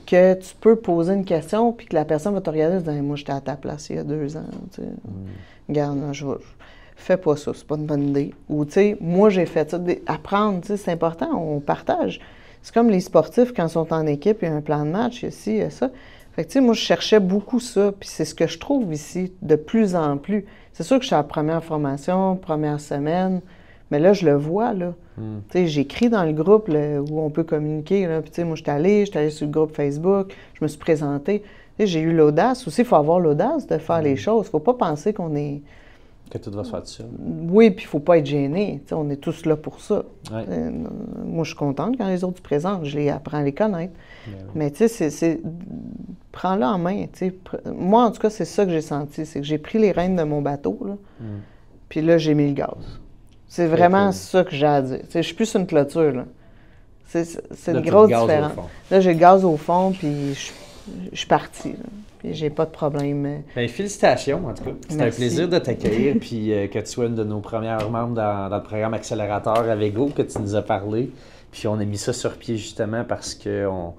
que tu peux poser une question puis que la personne va te regarder et te dire, moi, j'étais à ta place il y a 2 ans. Tu sais. Regarde, là, fais pas ça, c'est pas une bonne idée. Ou, tu sais, moi, j'ai fait ça. Apprendre, tu sais, c'est important, on partage. C'est comme les sportifs, quand ils sont en équipe, il y a un plan de match, ici, il y a ça. Fait que, tu sais, moi, je cherchais beaucoup ça, puis c'est ce que je trouve ici de plus en plus. C'est sûr que je suis à la première formation, première semaine, mais là, je le vois, là. Tu sais, j'écris dans le groupe là, où on peut communiquer, là. Puis, tu sais, moi, j'étais allée sur le groupe Facebook, je me suis présentée. Tu sais, j'ai eu l'audace aussi, il faut avoir l'audace de faire les choses. Il ne faut pas penser qu'on est... Que tout va se faire tout seul. Oui, puis il ne faut pas être gêné. Tu sais, on est tous là pour ça. Ouais. Moi, je suis contente quand les autres se présentent. Je les apprends à les connaître. Mais tu sais, prends-le en main. Tu sais. Moi, en tout cas, c'est ça que j'ai senti. C'est que j'ai pris les rênes de mon bateau, là, puis là, j'ai mis le gaz. C'est vraiment ça que j'ai à dire. Tu sais, je suis plus sur une clôture, là. C'est une grosse différence. Là, j'ai le gaz au fond, puis je suis partie, là. Puis j'ai pas de problème. Bien, félicitations, en tout cas. C'était un plaisir de t'accueillir, puis que tu sois une de nos premières membres dans le programme Accélérateur avec Go, que tu nous as parlé. Puis on a mis ça sur pied justement parce qu'on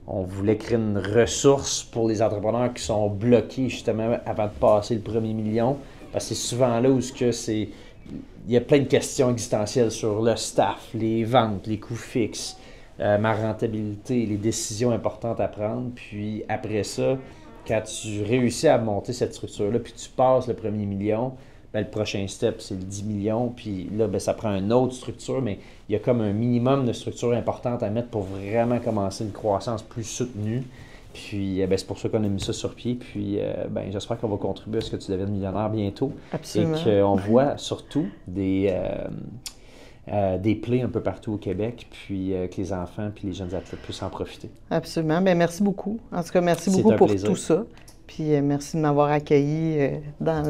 voulait créer une ressource pour les entrepreneurs qui sont bloqués justement avant de passer le premier million. Parce que c'est souvent là où il y a plein de questions existentielles sur le staff, les ventes, les coûts fixes, ma rentabilité, les décisions importantes à prendre. Puis après ça, quand tu réussis à monter cette structure-là, puis tu passes le premier million, bien, le prochain step, c'est le 10 millions. Puis là, bien, ça prend une autre structure, mais il y a comme un minimum de structures importantes à mettre pour vraiment commencer une croissance plus soutenue. Puis bien, c'est pour ça qu'on a mis ça sur pied. Puis bien, j'espère qu'on va contribuer à ce que tu deviennes millionnaire bientôt. Absolument. Et qu'on voit surtout des plays un peu partout au Québec, puis que les enfants puis les jeunes athlètes puissent en profiter. Absolument. Bien, merci beaucoup. En tout cas, merci beaucoup pour tout ça. Puis merci de m'avoir accueilli dans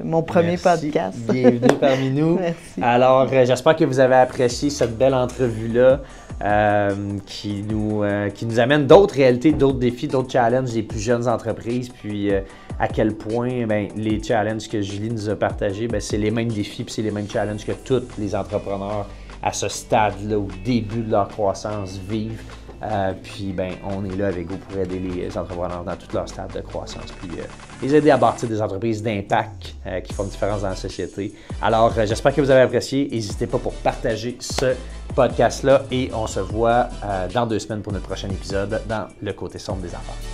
mon premier podcast. Bienvenue parmi nous. Merci. Alors, j'espère que vous avez apprécié cette belle entrevue-là qui nous amène d'autres réalités, d'autres défis, d'autres challenges des plus jeunes entreprises. Puis à quel point bien, les challenges que Julie nous a partagés, bien, c'est les mêmes défis puis c'est les mêmes challenges que tous les entrepreneurs à ce stade-là, au début de leur croissance, vivent. Puis, ben, on est là avec vous pour aider les entrepreneurs dans tout leur stade de croissance, puis les aider à bâtir des entreprises d'impact qui font une différence dans la société. Alors, j'espère que vous avez apprécié. N'hésitez pas pour partager ce podcast-là et on se voit dans 2 semaines pour notre prochain épisode dans Le Côté sombre des affaires.